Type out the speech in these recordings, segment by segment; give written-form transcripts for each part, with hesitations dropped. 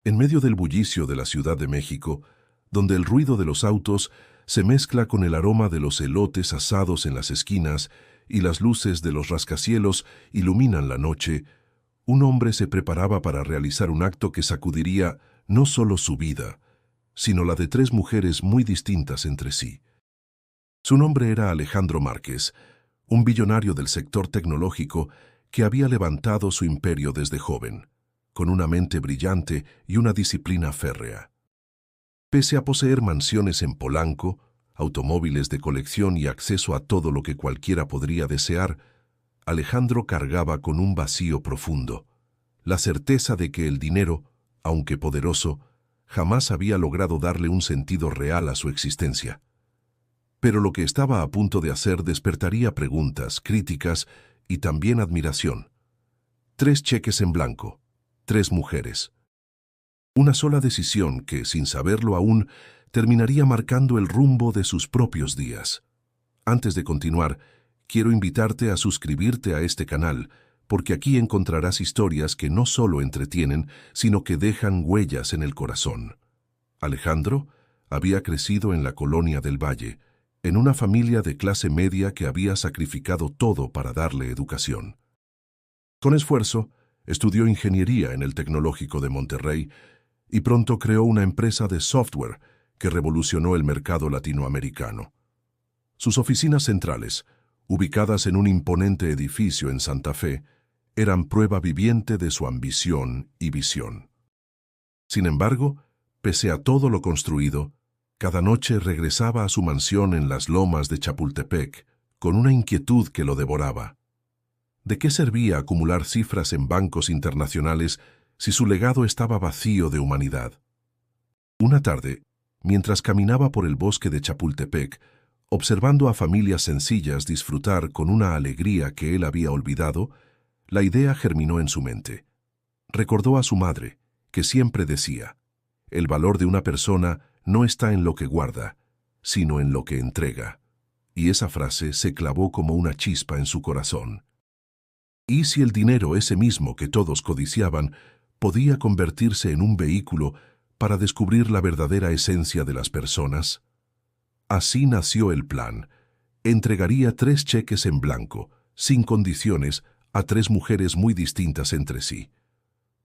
En medio del bullicio de la Ciudad de México, donde el ruido de los autos se mezcla con el aroma de los elotes asados en las esquinas y las luces de los rascacielos iluminan la noche, un hombre se preparaba para realizar un acto que sacudiría no solo su vida, sino la de tres mujeres muy distintas entre sí. Su nombre era Alejandro Márquez, un billonario del sector tecnológico que había levantado su imperio desde joven, con una mente brillante y una disciplina férrea. Pese a poseer mansiones en Polanco, automóviles de colección y acceso a todo lo que cualquiera podría desear, Alejandro cargaba con un vacío profundo, la certeza de que el dinero, aunque poderoso, jamás había logrado darle un sentido real a su existencia. Pero lo que estaba a punto de hacer despertaría preguntas, críticas y también admiración. 3 cheques en blanco, 3 mujeres. Una sola decisión que, sin saberlo aún, terminaría marcando el rumbo de sus propios días. Antes de continuar, quiero invitarte a suscribirte a este canal, porque aquí encontrarás historias que no solo entretienen, sino que dejan huellas en el corazón. Alejandro había crecido en la colonia del Valle, en una familia de clase media que había sacrificado todo para darle educación. Con esfuerzo, estudió ingeniería en el Tecnológico de Monterrey y pronto creó una empresa de software que revolucionó el mercado latinoamericano. Sus oficinas centrales, ubicadas en un imponente edificio en Santa Fe, eran prueba viviente de su ambición y visión. Sin embargo, pese a todo lo construido, cada noche regresaba a su mansión en las lomas de Chapultepec con una inquietud que lo devoraba. ¿De qué servía acumular cifras en bancos internacionales si su legado estaba vacío de humanidad? Una tarde, mientras caminaba por el bosque de Chapultepec, observando a familias sencillas disfrutar con una alegría que él había olvidado, la idea germinó en su mente. Recordó a su madre, que siempre decía: el valor de una persona no está en lo que guarda, sino en lo que entrega. Y esa frase se clavó como una chispa en su corazón. ¿Y si el dinero, ese mismo que todos codiciaban, podía convertirse en un vehículo para descubrir la verdadera esencia de las personas? Así nació el plan. Entregaría 3 cheques en blanco, sin condiciones, a 3 mujeres muy distintas entre sí.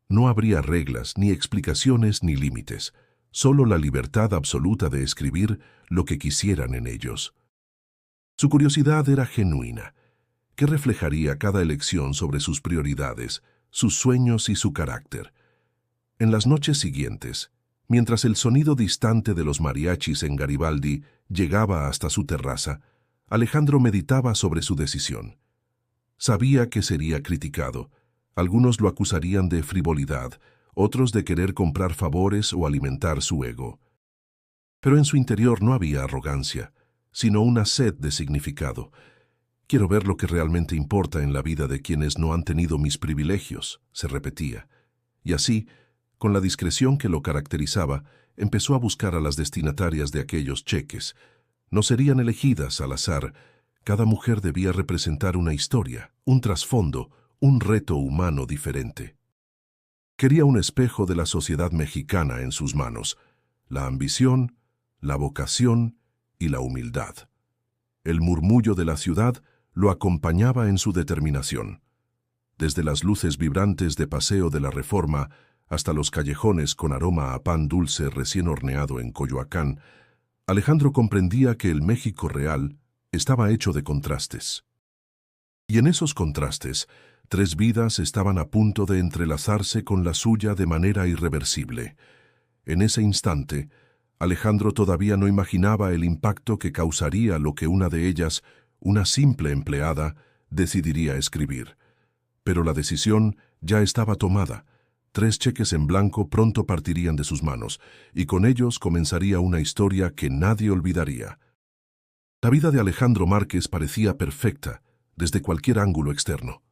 No habría reglas, ni explicaciones, ni límites, solo la libertad absoluta de escribir lo que quisieran en ellos. Su curiosidad era genuina. ¿Qué reflejaría cada elección sobre sus prioridades, sus sueños y su carácter? En las noches siguientes, mientras el sonido distante de los mariachis en Garibaldi llegaba hasta su terraza, Alejandro meditaba sobre su decisión. Sabía que sería criticado. Algunos lo acusarían de frivolidad, otros de querer comprar favores o alimentar su ego. Pero en su interior no había arrogancia, sino una sed de significado. Quiero ver lo que realmente importa en la vida de quienes no han tenido mis privilegios, se repetía. Y así, con la discreción que lo caracterizaba, empezó a buscar a las destinatarias de aquellos cheques. No serían elegidas al azar. Cada mujer debía representar una historia, un trasfondo, un reto humano diferente. Quería un espejo de la sociedad mexicana en sus manos: la ambición, la vocación y la humildad. El murmullo de la ciudad lo acompañaba en su determinación. Desde las luces vibrantes de Paseo de la Reforma hasta los callejones con aroma a pan dulce recién horneado en Coyoacán, Alejandro comprendía que el México real estaba hecho de contrastes. Y en esos contrastes, 3 vidas estaban a punto de entrelazarse con la suya de manera irreversible. En ese instante, Alejandro todavía no imaginaba el impacto que causaría lo que una de ellas, una simple empleada, decidiría escribir. Pero la decisión ya estaba tomada. 3 cheques en blanco pronto partirían de sus manos, y con ellos comenzaría una historia que nadie olvidaría. La vida de Alejandro Márquez parecía perfecta, desde cualquier ángulo externo.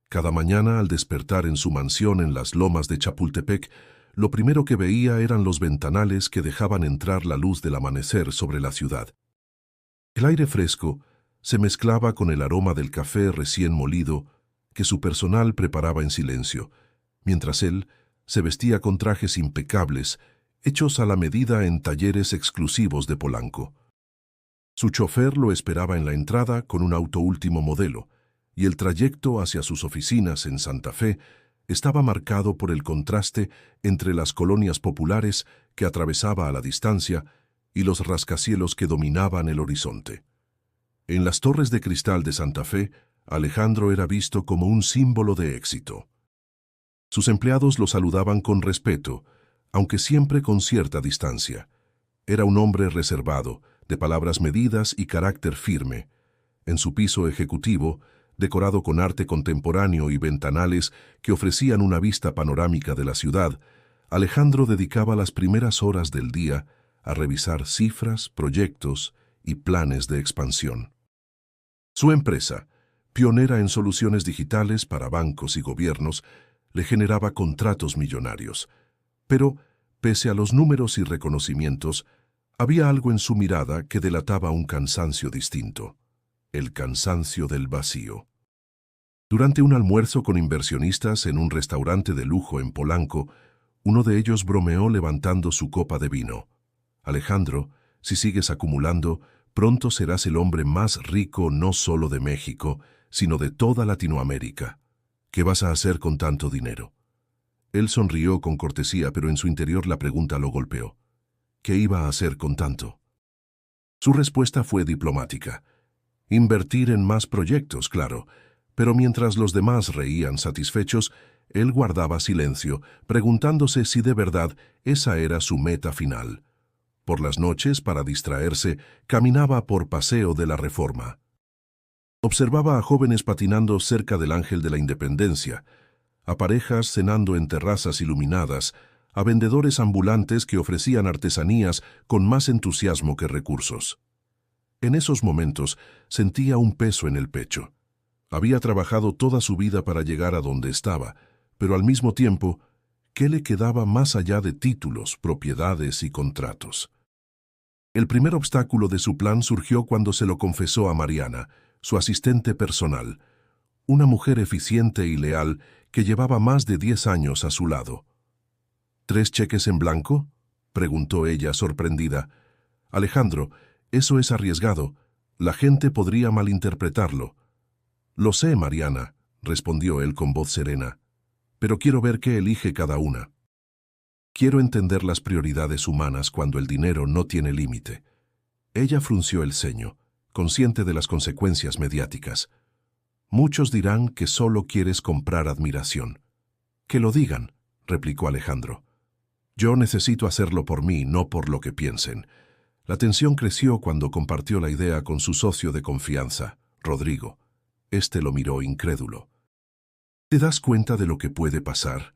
Cada mañana, al despertar en su mansión en las lomas de Chapultepec, lo primero que veía eran los ventanales que dejaban entrar la luz del amanecer sobre la ciudad. El aire fresco se mezclaba con el aroma del café recién molido que su personal preparaba en silencio, mientras él Se vestía con trajes impecables, hechos a la medida en talleres exclusivos de Polanco. Su chofer lo esperaba en la entrada con un auto último modelo, y el trayecto hacia sus oficinas en Santa Fe estaba marcado por el contraste entre las colonias populares que atravesaba a la distancia y los rascacielos que dominaban el horizonte. En las torres de cristal de Santa Fe, Alejandro era visto como un símbolo de éxito. Sus empleados lo saludaban con respeto, aunque siempre con cierta distancia. Era un hombre reservado, de palabras medidas y carácter firme. En su piso ejecutivo, decorado con arte contemporáneo y ventanales que ofrecían una vista panorámica de la ciudad, Alejandro dedicaba las primeras horas del día a revisar cifras, proyectos y planes de expansión. Su empresa, pionera en soluciones digitales para bancos y gobiernos, le generaba contratos millonarios. Pero, pese a los números y reconocimientos, había algo en su mirada que delataba un cansancio distinto: el cansancio del vacío. Durante un almuerzo con inversionistas en un restaurante de lujo en Polanco, uno de ellos bromeó levantando su copa de vino. «Alejandro, si sigues acumulando, pronto serás el hombre más rico no solo de México, sino de toda Latinoamérica. ¿Qué vas a hacer con tanto dinero?». Él sonrió con cortesía, pero en su interior la pregunta lo golpeó. ¿Qué iba a hacer con tanto? Su respuesta fue diplomática. Invertir en más proyectos, claro, pero mientras los demás reían satisfechos, él guardaba silencio, preguntándose si de verdad esa era su meta final. Por las noches, para distraerse, caminaba por Paseo de la Reforma. Observaba a jóvenes patinando cerca del Ángel de la Independencia, a parejas cenando en terrazas iluminadas, a vendedores ambulantes que ofrecían artesanías con más entusiasmo que recursos. En esos momentos sentía un peso en el pecho. Había trabajado toda su vida para llegar a donde estaba, pero al mismo tiempo, ¿qué le quedaba más allá de títulos, propiedades y contratos? El primer obstáculo de su plan surgió cuando se lo confesó a Mariana, su asistente personal, una mujer eficiente y leal que llevaba más de 10 años a su lado. ¿3 cheques en blanco?, preguntó ella sorprendida. Alejandro, eso es arriesgado. La gente podría malinterpretarlo. Lo sé, Mariana, respondió él con voz serena, pero quiero ver qué elige cada una. Quiero entender las prioridades humanas cuando el dinero no tiene límite. Ella frunció el ceño, consciente de las consecuencias mediáticas. Muchos dirán que solo quieres comprar admiración. Que lo digan, replicó Alejandro. Yo necesito hacerlo por mí, no por lo que piensen. La tensión creció cuando compartió la idea con su socio de confianza, Rodrigo. Este lo miró incrédulo. ¿Te das cuenta de lo que puede pasar?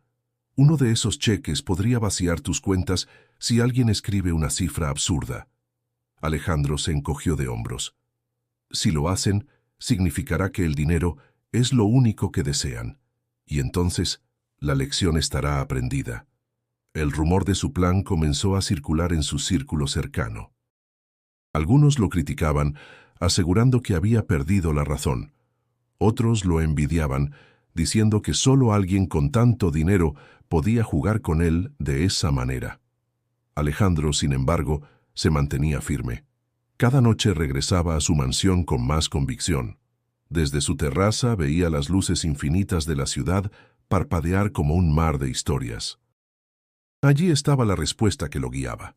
Uno de esos cheques podría vaciar tus cuentas si alguien escribe una cifra absurda. Alejandro se encogió de hombros. Si lo hacen, significará que el dinero es lo único que desean, y entonces la lección estará aprendida. El rumor de su plan comenzó a circular en su círculo cercano. Algunos lo criticaban, asegurando que había perdido la razón. Otros lo envidiaban, diciendo que solo alguien con tanto dinero podía jugar con él de esa manera. Alejandro, sin embargo, se mantenía firme. Cada noche regresaba a su mansión con más convicción. Desde su terraza veía las luces infinitas de la ciudad parpadear como un mar de historias. Allí estaba la respuesta que lo guiaba.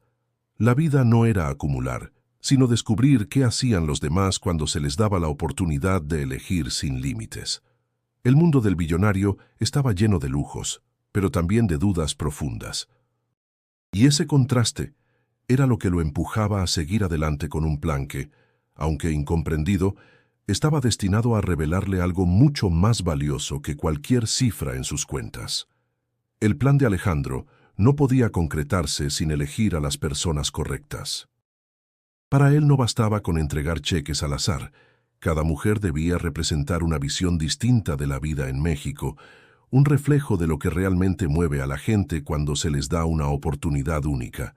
La vida no era acumular, sino descubrir qué hacían los demás cuando se les daba la oportunidad de elegir sin límites. El mundo del billonario estaba lleno de lujos, pero también de dudas profundas. Y ese contraste era lo que lo empujaba a seguir adelante con un plan que, aunque incomprendido, estaba destinado a revelarle algo mucho más valioso que cualquier cifra en sus cuentas. El plan de Alejandro no podía concretarse sin elegir a las personas correctas. Para él no bastaba con entregar cheques al azar. Cada mujer debía representar una visión distinta de la vida en México, un reflejo de lo que realmente mueve a la gente cuando se les da una oportunidad única.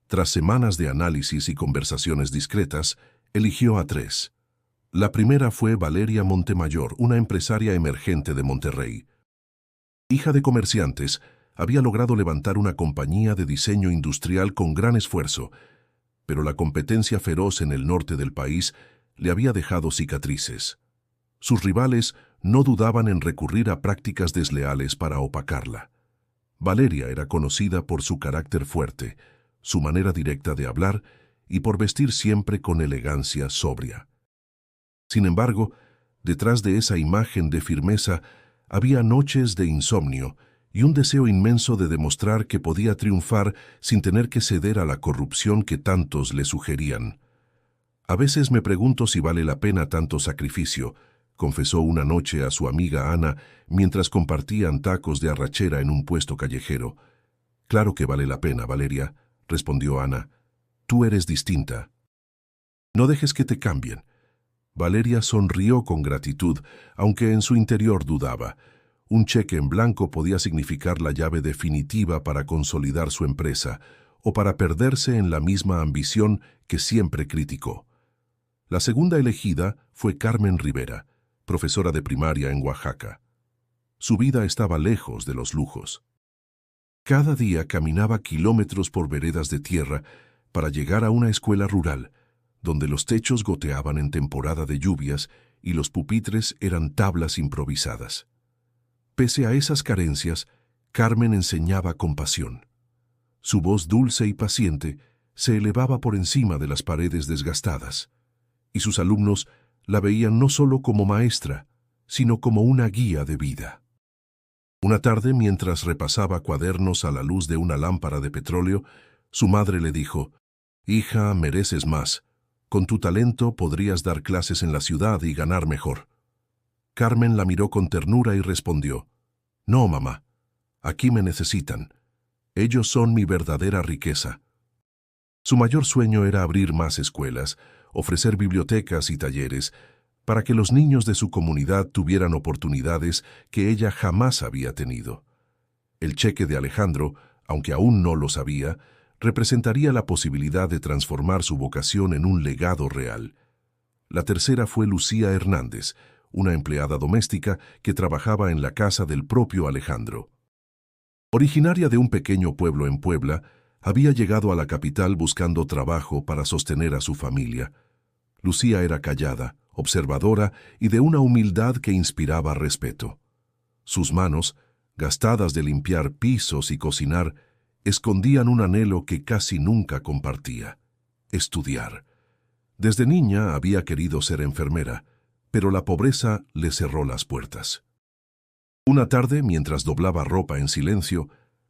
Tras semanas de análisis y conversaciones discretas, eligió a 3. La primera fue Valeria Montemayor, una empresaria emergente de Monterrey. Hija de comerciantes, había logrado levantar una compañía de diseño industrial con gran esfuerzo, pero la competencia feroz en el norte del país le había dejado cicatrices. Sus rivales no dudaban en recurrir a prácticas desleales para opacarla. Valeria era conocida por su carácter fuerte, su manera directa de hablar y por vestir siempre con elegancia sobria. Sin embargo, detrás de esa imagen de firmeza había noches de insomnio y un deseo inmenso de demostrar que podía triunfar sin tener que ceder a la corrupción que tantos le sugerían. «A veces me pregunto si vale la pena tanto sacrificio», confesó una noche a su amiga Ana mientras compartían tacos de arrachera en un puesto callejero. «Claro que vale la pena, Valeria», respondió Ana. «Tú eres distinta. No dejes que te cambien». Valeria sonrió con gratitud, aunque en su interior dudaba. Un cheque en blanco podía significar la llave definitiva para consolidar su empresa o para perderse en la misma ambición que siempre criticó. La segunda elegida fue Carmen Rivera, profesora de primaria en Oaxaca. Su vida estaba lejos de los lujos. Cada día caminaba kilómetros por veredas de tierra para llegar a una escuela rural, donde los techos goteaban en temporada de lluvias y los pupitres eran tablas improvisadas. Pese a esas carencias, Carmen enseñaba con pasión. Su voz dulce y paciente se elevaba por encima de las paredes desgastadas, y sus alumnos la veían no solo como maestra, sino como una guía de vida. Una tarde, mientras repasaba cuadernos a la luz de una lámpara de petróleo, su madre le dijo: «Hija, mereces más. Con tu talento podrías dar clases en la ciudad y ganar mejor». Carmen la miró con ternura y respondió: «No, mamá. Aquí me necesitan. Ellos son mi verdadera riqueza». Su mayor sueño era abrir más escuelas, ofrecer bibliotecas y talleres, para que los niños de su comunidad tuvieran oportunidades que ella jamás había tenido. El cheque de Alejandro, aunque aún no lo sabía, representaría la posibilidad de transformar su vocación en un legado real. La tercera fue Lucía Hernández, una empleada doméstica que trabajaba en la casa del propio Alejandro. Originaria de un pequeño pueblo en Puebla, había llegado a la capital buscando trabajo para sostener a su familia. Lucía era callada, observadora y de una humildad que inspiraba respeto. Sus manos, gastadas de limpiar pisos y cocinar, escondían un anhelo que casi nunca compartía: estudiar. Desde niña había querido ser enfermera, pero la pobreza le cerró las puertas. Una tarde, mientras doblaba ropa en silencio,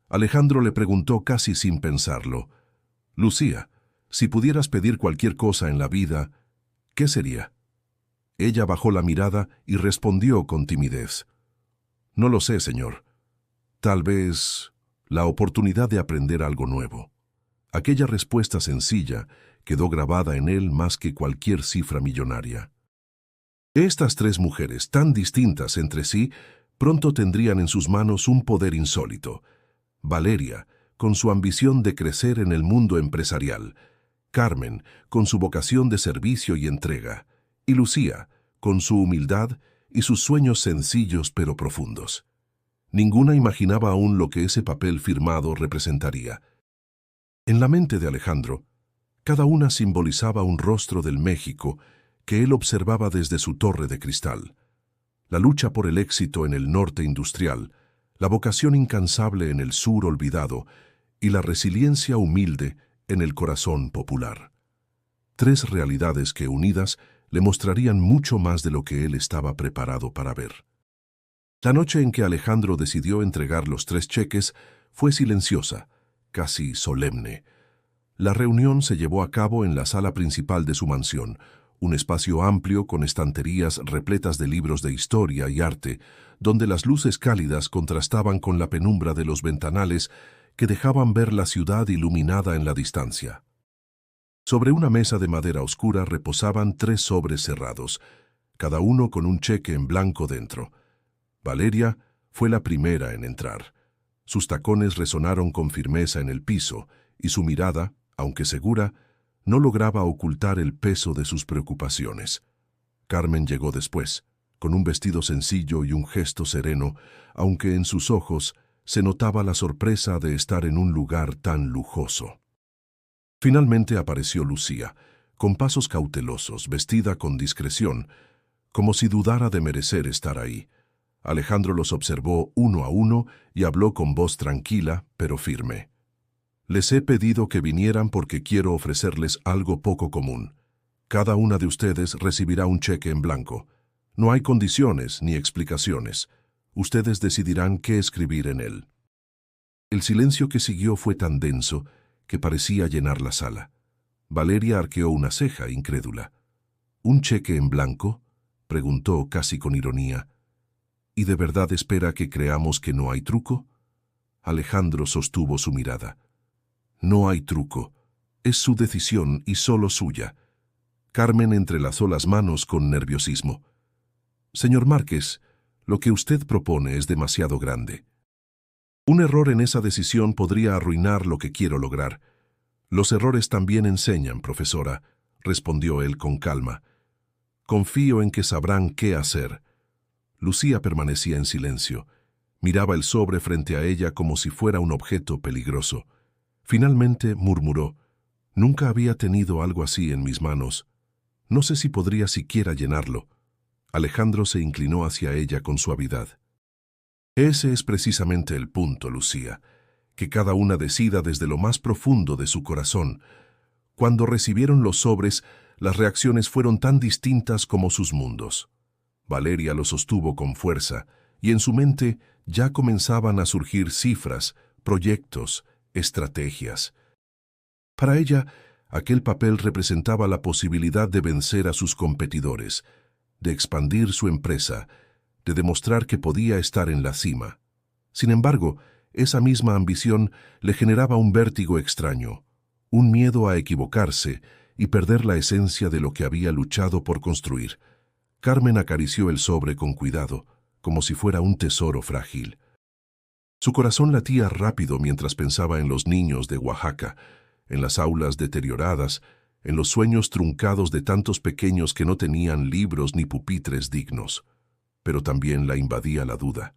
Alejandro le preguntó casi sin pensarlo: «Lucía, si pudieras pedir cualquier cosa en la vida, ¿qué sería?». Ella bajó la mirada y respondió con timidez: «No lo sé, señor. Tal vez la oportunidad de aprender algo nuevo». Aquella respuesta sencilla quedó grabada en él más que cualquier cifra millonaria. Estas tres mujeres, tan distintas entre sí, pronto tendrían en sus manos un poder insólito. Valeria, con su ambición de crecer en el mundo empresarial; Carmen, con su vocación de servicio y entrega; y Lucía, con su humildad y sus sueños sencillos pero profundos. Ninguna imaginaba aún lo que ese papel firmado representaría. En la mente de Alejandro, cada una simbolizaba un rostro del México que él observaba desde su torre de cristal. La lucha por el éxito en el norte industrial, la vocación incansable en el sur olvidado y la resiliencia humilde en el corazón popular. Tres realidades que, unidas, le mostrarían mucho más de lo que él estaba preparado para ver. La noche en que Alejandro decidió entregar los 3 cheques fue silenciosa, casi solemne. La reunión se llevó a cabo en la sala principal de su mansión, un espacio amplio con estanterías repletas de libros de historia y arte, donde las luces cálidas contrastaban con la penumbra de los ventanales que dejaban ver la ciudad iluminada en la distancia. Sobre una mesa de madera oscura reposaban 3 sobres cerrados, cada uno con un cheque en blanco dentro. Valeria fue la primera en entrar. Sus tacones resonaron con firmeza en el piso y su mirada, aunque segura, no lograba ocultar el peso de sus preocupaciones. Carmen llegó después, con un vestido sencillo y un gesto sereno, aunque en sus ojos se notaba la sorpresa de estar en un lugar tan lujoso. Finalmente apareció Lucía, con pasos cautelosos, vestida con discreción, como si dudara de merecer estar ahí. Alejandro los observó uno a uno y habló con voz tranquila, pero firme. Les he pedido que vinieran porque quiero ofrecerles algo poco común. Cada una de ustedes recibirá un cheque en blanco. No hay condiciones ni explicaciones. Ustedes decidirán qué escribir en él. El silencio que siguió fue tan denso que parecía llenar la sala. Valeria arqueó una ceja, incrédula. ¿Un cheque en blanco?, preguntó casi con ironía. ¿Y de verdad espera que creamos que no hay truco? Alejandro sostuvo su mirada. No hay truco. Es su decisión y solo suya. Carmen entrelazó las manos con nerviosismo. Señor Márquez, lo que usted propone es demasiado grande. Un error en esa decisión podría arruinar lo que quiero lograr. Los errores también enseñan, profesora, respondió él con calma. Confío en que sabrán qué hacer. Lucía permanecía en silencio. Miraba el sobre frente a ella como si fuera un objeto peligroso. Finalmente murmuró, «Nunca había tenido algo así en mis manos. No sé si podría siquiera llenarlo». Alejandro se inclinó hacia ella con suavidad. Ese es precisamente el punto, Lucía, que cada una decida desde lo más profundo de su corazón. Cuando recibieron los sobres, las reacciones fueron tan distintas como sus mundos. Valeria lo sostuvo con fuerza, y en su mente ya comenzaban a surgir cifras, proyectos, estrategias. Para ella, aquel papel representaba la posibilidad de vencer a sus competidores, de expandir su empresa, de demostrar que podía estar en la cima. Sin embargo, esa misma ambición le generaba un vértigo extraño, un miedo a equivocarse y perder la esencia de lo que había luchado por construir. Carmen acarició el sobre con cuidado, como si fuera un tesoro frágil. Su corazón latía rápido mientras pensaba en los niños de Oaxaca, en las aulas deterioradas, en los sueños truncados de tantos pequeños que no tenían libros ni pupitres dignos. Pero también la invadía la duda.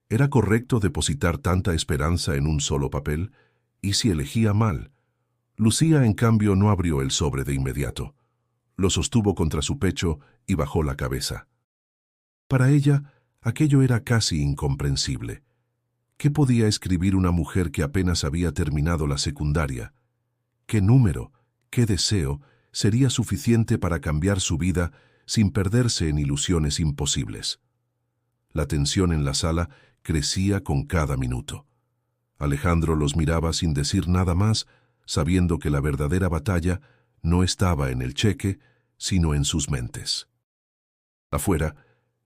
¿Era correcto depositar tanta esperanza en un solo papel? ¿Y si elegía mal? Lucía, en cambio, no abrió el sobre de inmediato. Lo sostuvo contra su pecho y bajó la cabeza. Para ella, aquello era casi incomprensible. ¿Qué podía escribir una mujer que apenas había terminado la secundaria? ¿Qué número, qué deseo sería suficiente para cambiar su vida sin perderse en ilusiones imposibles? La tensión en la sala crecía con cada minuto. Alejandro los miraba sin decir nada más, sabiendo que la verdadera batalla no estaba en el cheque, sino en sus mentes. Afuera,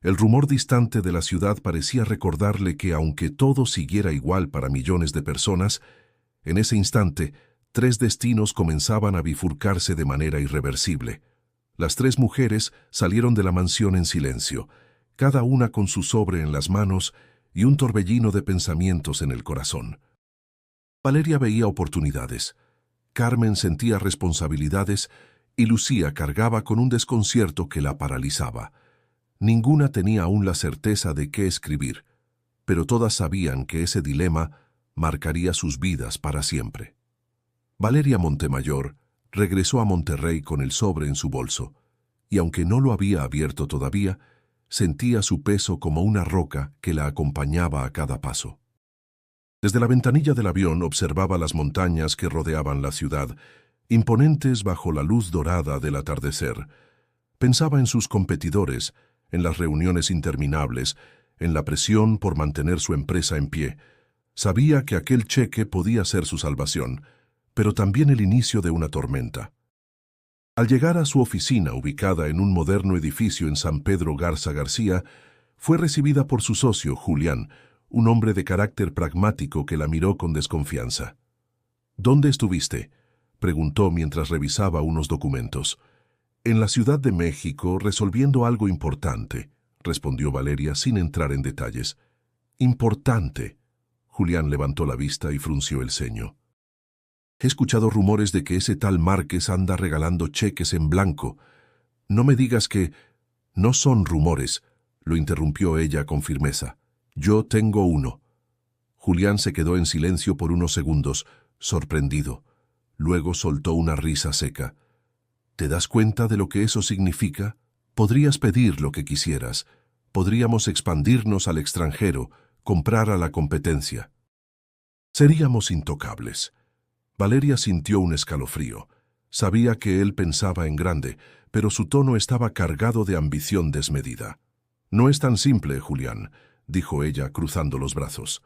el rumor distante de la ciudad parecía recordarle que, aunque todo siguiera igual para millones de personas, en ese instante, 3 destinos comenzaban a bifurcarse de manera irreversible. Las 3 mujeres salieron de la mansión en silencio, cada una con su sobre en las manos y un torbellino de pensamientos en el corazón. Valeria veía oportunidades, Carmen sentía responsabilidades y Lucía cargaba con un desconcierto que la paralizaba. Ninguna tenía aún la certeza de qué escribir, pero todas sabían que ese dilema marcaría sus vidas para siempre. Valeria Montemayor regresó a Monterrey con el sobre en su bolso, y aunque no lo había abierto todavía, sentía su peso como una roca que la acompañaba a cada paso. Desde la ventanilla del avión observaba las montañas que rodeaban la ciudad, imponentes bajo la luz dorada del atardecer. Pensaba en sus competidores, en las reuniones interminables, en la presión por mantener su empresa en pie. Sabía que aquel cheque podía ser su salvación, pero también el inicio de una tormenta. Al llegar a su oficina, ubicada en un moderno edificio en San Pedro Garza García, fue recibida por su socio, Julián, un hombre de carácter pragmático que la miró con desconfianza. «¿Dónde estuviste?», preguntó mientras revisaba unos documentos. «En la Ciudad de México, resolviendo algo importante», respondió Valeria sin entrar en detalles. «Importante». Julián levantó la vista y frunció el ceño. «He escuchado rumores de que ese tal Márquez anda regalando cheques en blanco. No me digas que...» «No son rumores», lo interrumpió ella con firmeza. «Yo tengo uno». Julián se quedó en silencio por unos segundos, sorprendido. Luego soltó una risa seca. ¿Te das cuenta de lo que eso significa? Podrías pedir lo que quisieras. Podríamos expandirnos al extranjero, comprar a la competencia. Seríamos intocables. Valeria sintió un escalofrío. Sabía que él pensaba en grande, pero su tono estaba cargado de ambición desmedida. No es tan simple, Julián, dijo ella, cruzando los brazos.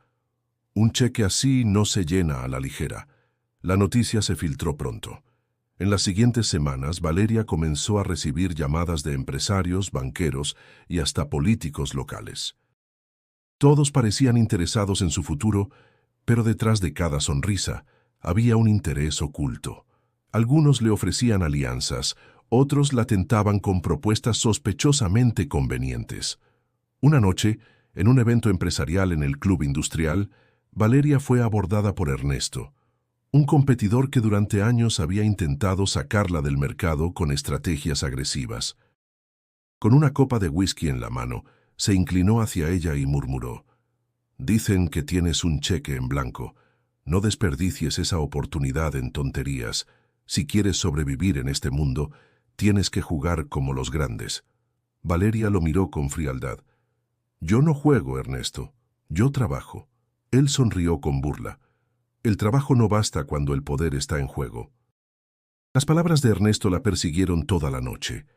Un cheque así no se llena a la ligera. La noticia se filtró pronto. En las siguientes semanas, Valeria comenzó a recibir llamadas de empresarios, banqueros y hasta políticos locales. Todos parecían interesados en su futuro, pero detrás de cada sonrisa había un interés oculto. Algunos le ofrecían alianzas, otros la tentaban con propuestas sospechosamente convenientes. Una noche, en un evento empresarial en el Club Industrial, Valeria fue abordada por Ernesto, un competidor que durante años había intentado sacarla del mercado con estrategias agresivas. Con una copa de whisky en la mano, se inclinó hacia ella y murmuró: «Dicen que tienes un cheque en blanco. No desperdicies esa oportunidad en tonterías. Si quieres sobrevivir en este mundo, tienes que jugar como los grandes». Valeria lo miró con frialdad. «Yo no juego, Ernesto. Yo trabajo». Él sonrió con burla. «El trabajo no basta cuando el poder está en juego». Las palabras de Ernesto la persiguieron toda la noche.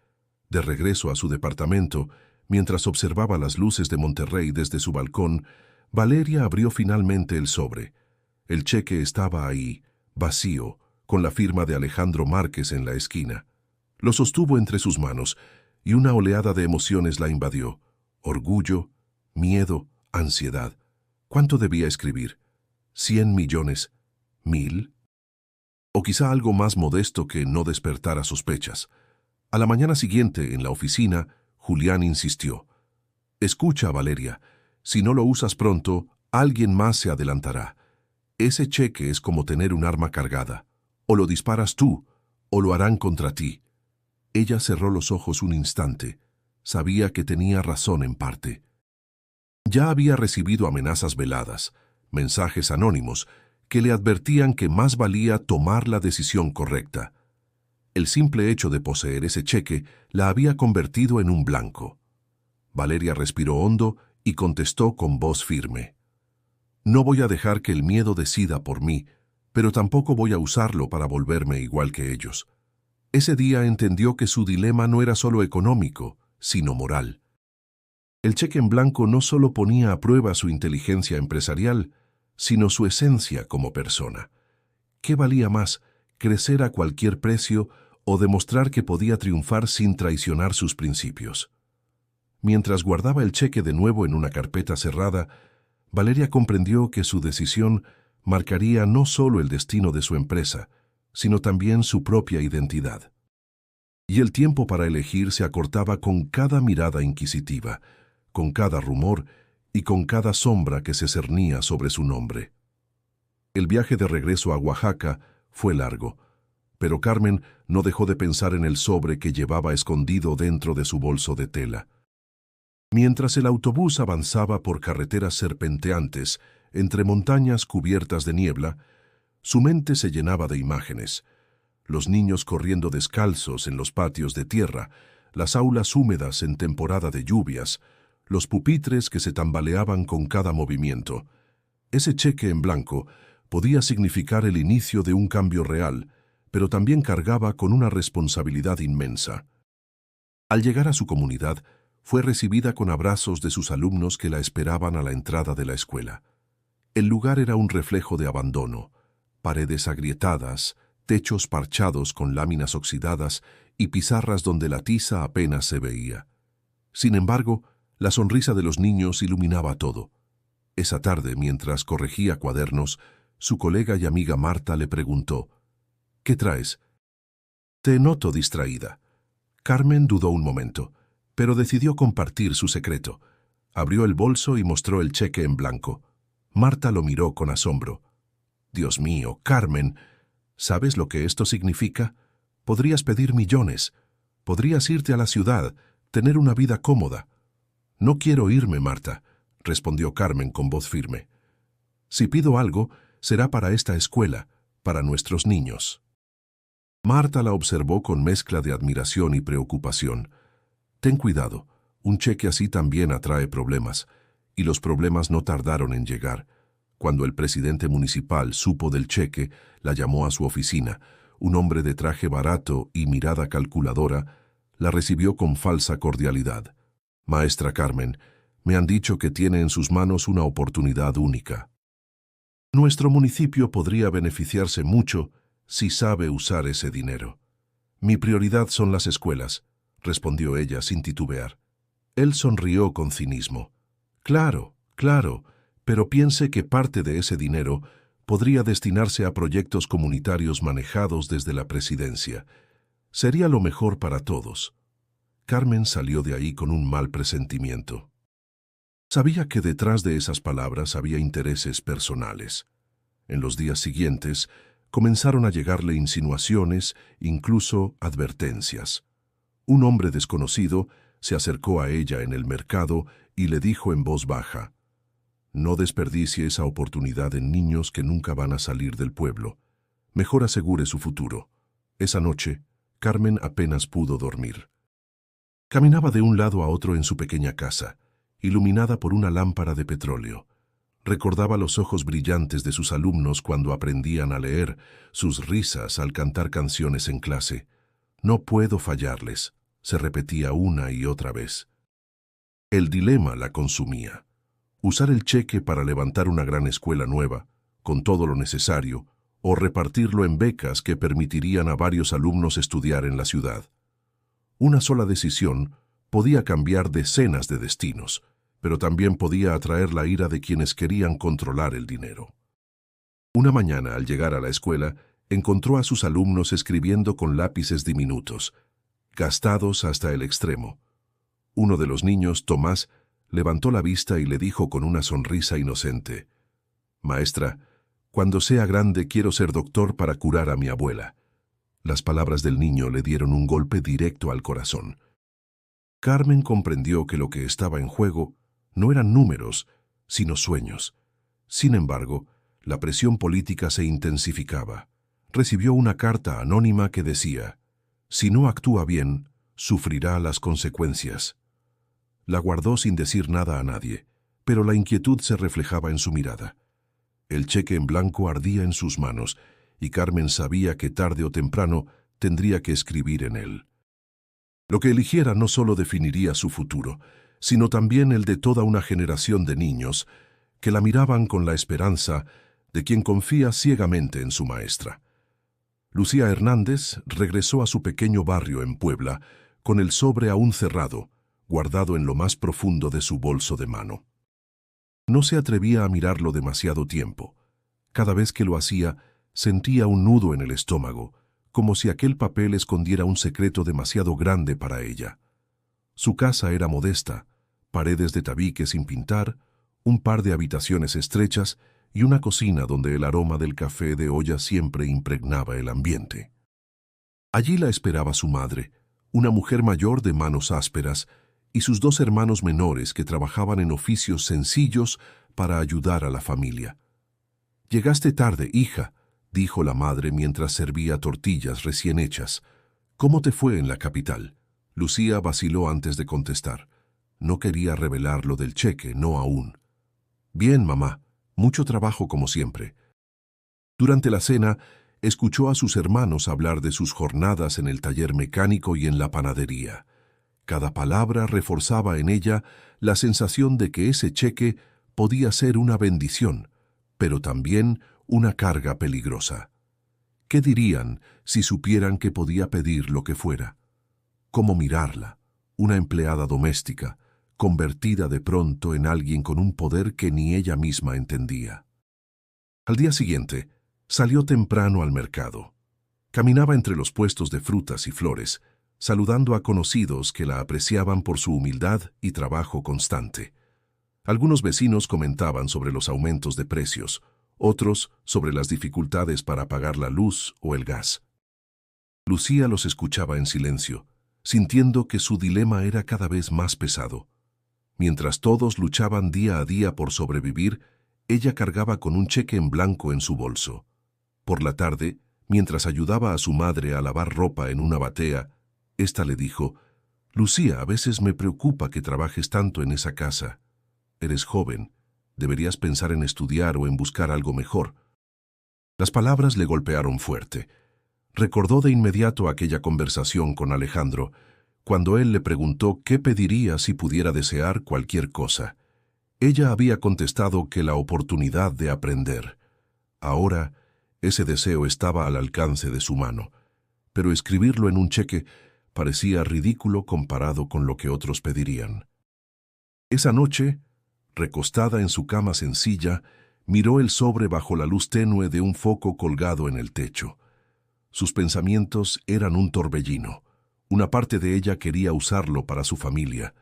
De regreso a su departamento, mientras observaba las luces de Monterrey desde su balcón, Valeria abrió finalmente el sobre. El cheque estaba ahí, vacío, con la firma de Alejandro Márquez en la esquina. Lo sostuvo entre sus manos, y una oleada de emociones la invadió. Orgullo, miedo, ansiedad. ¿Cuánto debía escribir? ¿100 millones? ¿1000? O quizá algo más modesto que no despertara sospechas. A la mañana siguiente, en la oficina, Julián insistió. «Escucha, Valeria, si no lo usas pronto, alguien más se adelantará. Ese cheque es como tener un arma cargada. O lo disparas tú, o lo harán contra ti». Ella cerró los ojos un instante. Sabía que tenía razón en parte. Ya había recibido amenazas veladas, mensajes anónimos, que le advertían que más valía tomar la decisión correcta. El simple hecho de poseer ese cheque la había convertido en un blanco. Valeria respiró hondo y contestó con voz firme. «No voy a dejar que el miedo decida por mí, pero tampoco voy a usarlo para volverme igual que ellos». Ese día entendió que su dilema no era solo económico, sino moral. El cheque en blanco no solo ponía a prueba su inteligencia empresarial, sino su esencia como persona. ¿Qué valía más, crecer a cualquier precio o demostrar que podía triunfar sin traicionar sus principios? Mientras guardaba el cheque de nuevo en una carpeta cerrada, Valeria comprendió que su decisión marcaría no solo el destino de su empresa, sino también su propia identidad. Y el tiempo para elegir se acortaba con cada mirada inquisitiva, con cada rumor y con cada sombra que se cernía sobre su nombre. El viaje de regreso a Oaxaca fue largo, pero Carmen no dejó de pensar en el sobre que llevaba escondido dentro de su bolso de tela. Mientras el autobús avanzaba por carreteras serpenteantes, entre montañas cubiertas de niebla, su mente se llenaba de imágenes. Los niños corriendo descalzos en los patios de tierra, las aulas húmedas en temporada de lluvias, los pupitres que se tambaleaban con cada movimiento. Ese cheque en blanco podía significar el inicio de un cambio real, pero también cargaba con una responsabilidad inmensa. Al llegar a su comunidad, fue recibida con abrazos de sus alumnos que la esperaban a la entrada de la escuela. El lugar era un reflejo de abandono, paredes agrietadas, techos parchados con láminas oxidadas y pizarras donde la tiza apenas se veía. Sin embargo, la sonrisa de los niños iluminaba todo. Esa tarde, mientras corregía cuadernos, su colega y amiga Marta le preguntó: «¿Qué traes?» «Te noto distraída». Carmen dudó un momento, pero decidió compartir su secreto. Abrió el bolso y mostró el cheque en blanco. Marta lo miró con asombro. «Dios mío, Carmen, ¿sabes lo que esto significa? Podrías pedir millones. Podrías irte a la ciudad, tener una vida cómoda». «No quiero irme, Marta», respondió Carmen con voz firme. Si pido algo, será para esta escuela, para nuestros niños. Marta la observó con mezcla de admiración y preocupación. Ten cuidado, un cheque así también atrae problemas, y los problemas no tardaron en llegar. Cuando el presidente municipal supo del cheque, la llamó a su oficina. Un hombre de traje barato y mirada calculadora la recibió con falsa cordialidad. Maestra Carmen, me han dicho que tiene en sus manos una oportunidad única. Nuestro municipio podría beneficiarse mucho si sabe usar ese dinero. Mi prioridad son las escuelas, respondió ella sin titubear. Él sonrió con cinismo. Claro, claro, pero piense que parte de ese dinero podría destinarse a proyectos comunitarios manejados desde la presidencia. Sería lo mejor para todos. Carmen salió de ahí con un mal presentimiento. Sabía que detrás de esas palabras había intereses personales. En los días siguientes, comenzaron a llegarle insinuaciones, incluso advertencias. Un hombre desconocido se acercó a ella en el mercado y le dijo en voz baja: no desperdicie esa oportunidad en niños que nunca van a salir del pueblo. Mejor asegure su futuro. Esa noche, Carmen apenas pudo dormir. Caminaba de un lado a otro en su pequeña casa, iluminada por una lámpara de petróleo. Recordaba los ojos brillantes de sus alumnos cuando aprendían a leer, sus risas al cantar canciones en clase. No puedo fallarles, se repetía una y otra vez. El dilema la consumía. Usar el cheque para levantar una gran escuela nueva, con todo lo necesario, o repartirlo en becas que permitirían a varios alumnos estudiar en la ciudad. Una sola decisión podía cambiar decenas de destinos, pero también podía atraer la ira de quienes querían controlar el dinero. Una mañana, al llegar a la escuela, encontró a sus alumnos escribiendo con lápices diminutos, gastados hasta el extremo. Uno de los niños, Tomás, levantó la vista y le dijo con una sonrisa inocente: «Maestra, cuando sea grande quiero ser doctor para curar a mi abuela». Las palabras del niño le dieron un golpe directo al corazón. Carmen comprendió que lo que estaba en juego no eran números, sino sueños. Sin embargo, la presión política se intensificaba. Recibió una carta anónima que decía: «Si no actúa bien, sufrirá las consecuencias». La guardó sin decir nada a nadie, pero la inquietud se reflejaba en su mirada. El cheque en blanco ardía en sus manos, y Carmen sabía que tarde o temprano tendría que escribir en él. Lo que eligiera no solo definiría su futuro, sino también el de toda una generación de niños que la miraban con la esperanza de quien confía ciegamente en su maestra. Lucía Hernández regresó a su pequeño barrio en Puebla con el sobre aún cerrado, guardado en lo más profundo de su bolso de mano. No se atrevía a mirarlo demasiado tiempo. Cada vez que lo hacía, sentía un nudo en el estómago, como si aquel papel escondiera un secreto demasiado grande para ella. Su casa era modesta, paredes de tabique sin pintar, un par de habitaciones estrechas y una cocina donde el aroma del café de olla siempre impregnaba el ambiente. Allí la esperaba su madre, una mujer mayor de manos ásperas, y sus dos hermanos menores que trabajaban en oficios sencillos para ayudar a la familia. «Llegaste tarde, hija», dijo la madre mientras servía tortillas recién hechas. «¿Cómo te fue en la capital?». Lucía vaciló antes de contestar. No quería revelar lo del cheque, no aún. «Bien, mamá. Mucho trabajo como siempre». Durante la cena, escuchó a sus hermanos hablar de sus jornadas en el taller mecánico y en la panadería. Cada palabra reforzaba en ella la sensación de que ese cheque podía ser una bendición, pero también una carga peligrosa. ¿Qué dirían si supieran que podía pedir lo que fuera? ¿Cómo mirarla? Una empleada doméstica, convertida de pronto en alguien con un poder que ni ella misma entendía. Al día siguiente, salió temprano al mercado. Caminaba entre los puestos de frutas y flores, saludando a conocidos que la apreciaban por su humildad y trabajo constante. Algunos vecinos comentaban sobre los aumentos de precios, otros sobre las dificultades para pagar la luz o el gas. Lucía los escuchaba en silencio, sintiendo que su dilema era cada vez más pesado. Mientras todos luchaban día a día por sobrevivir, Ella cargaba con un cheque en blanco en su bolso. Por la tarde, mientras ayudaba a su madre a lavar ropa en una batea, ésta le dijo: «Lucía, a veces me preocupa que trabajes tanto en esa casa. Eres joven, deberías pensar en estudiar o en buscar algo mejor». Las palabras le golpearon fuerte. Recordó de inmediato aquella conversación con Alejandro, cuando él le preguntó qué pediría si pudiera desear cualquier cosa. Ella había contestado que la oportunidad de aprender. Ahora, ese deseo estaba al alcance de su mano, pero escribirlo en un cheque parecía ridículo comparado con lo que otros pedirían. Esa noche, recostada en su cama sencilla, miró el sobre bajo la luz tenue de un foco colgado en el techo. Sus pensamientos eran un torbellino. Una parte de ella quería usarlo para su familia,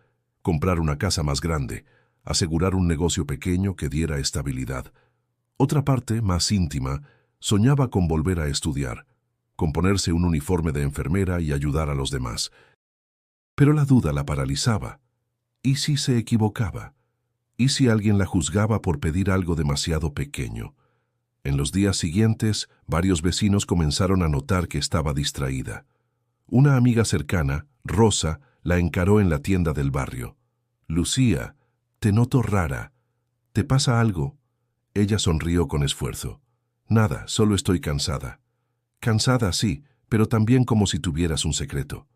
comprar una casa más grande, asegurar un negocio pequeño que diera estabilidad. Otra parte, más íntima, soñaba con volver a estudiar, con ponerse un uniforme de enfermera y ayudar a los demás. Pero la duda la paralizaba. ¿Y si se equivocaba? ¿Y si alguien la juzgaba por pedir algo demasiado pequeño? En los días siguientes, varios vecinos comenzaron a notar que estaba distraída. Una amiga cercana, Rosa, la encaró en la tienda del barrio. «Lucía, te noto rara. ¿Te pasa algo?» Ella sonrió con esfuerzo. «Nada, solo estoy cansada». «Cansada, sí, pero también como si tuvieras un secreto».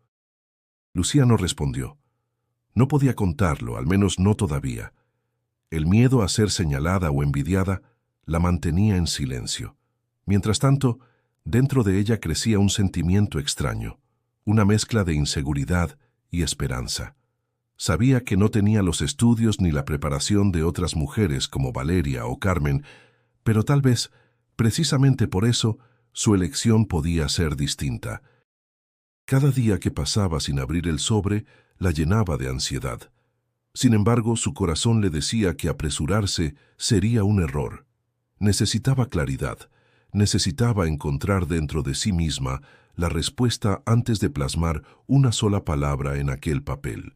Lucía no respondió. No podía contarlo, al menos no todavía. El miedo a ser señalada o envidiada la mantenía en silencio. Mientras tanto, dentro de ella crecía un sentimiento extraño, una mezcla de inseguridad y esperanza. Sabía que no tenía los estudios ni la preparación de otras mujeres como Valeria o Carmen, pero tal vez, precisamente por eso, su elección podía ser distinta. Cada día que pasaba sin abrir el sobre la llenaba de ansiedad. Sin embargo, su corazón le decía que apresurarse sería un error. Necesitaba claridad, necesitaba encontrar dentro de sí misma la respuesta antes de plasmar una sola palabra en aquel papel.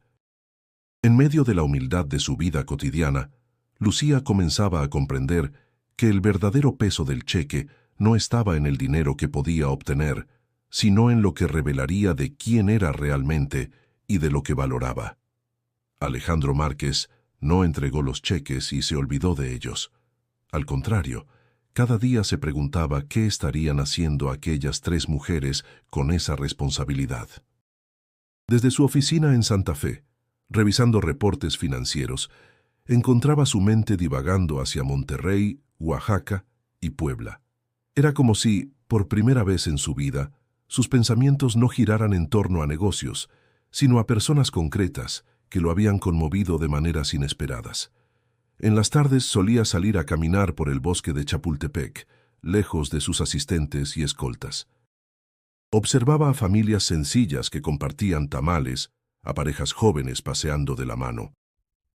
En medio de la humildad de su vida cotidiana, Lucía comenzaba a comprender que el verdadero peso del cheque no estaba en el dinero que podía obtener, sino en lo que revelaría de quién era realmente y de lo que valoraba. Alejandro Márquez no entregó los cheques y se olvidó de ellos. Al contrario, cada día se preguntaba qué estarían haciendo aquellas 3 mujeres con esa responsabilidad. Desde su oficina en Santa Fe, revisando reportes financieros, encontraba su mente divagando hacia Monterrey, Oaxaca y Puebla. Era como si, por primera vez en su vida, sus pensamientos no giraran en torno a negocios, sino a personas concretas que lo habían conmovido de maneras inesperadas. En las tardes solía salir a caminar por el bosque de Chapultepec, lejos de sus asistentes y escoltas. Observaba a familias sencillas que compartían tamales, a parejas jóvenes paseando de la mano,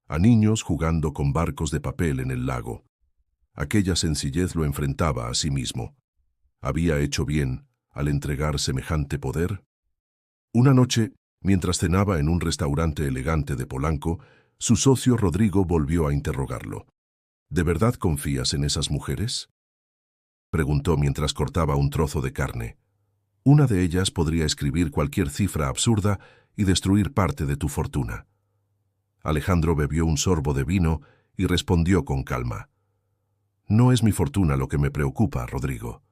a niños jugando con barcos de papel en el lago. Aquella sencillez lo enfrentaba a sí mismo. ¿Había hecho bien al entregar semejante poder? Una noche, mientras cenaba en un restaurante elegante de Polanco, su socio Rodrigo volvió a interrogarlo. ¿De verdad confías en esas mujeres?, preguntó mientras cortaba un trozo de carne. Una de ellas podría escribir cualquier cifra absurda y destruir parte de tu fortuna. Alejandro bebió un sorbo de vino y respondió con calma. No es mi fortuna lo que me preocupa, Rodrigo.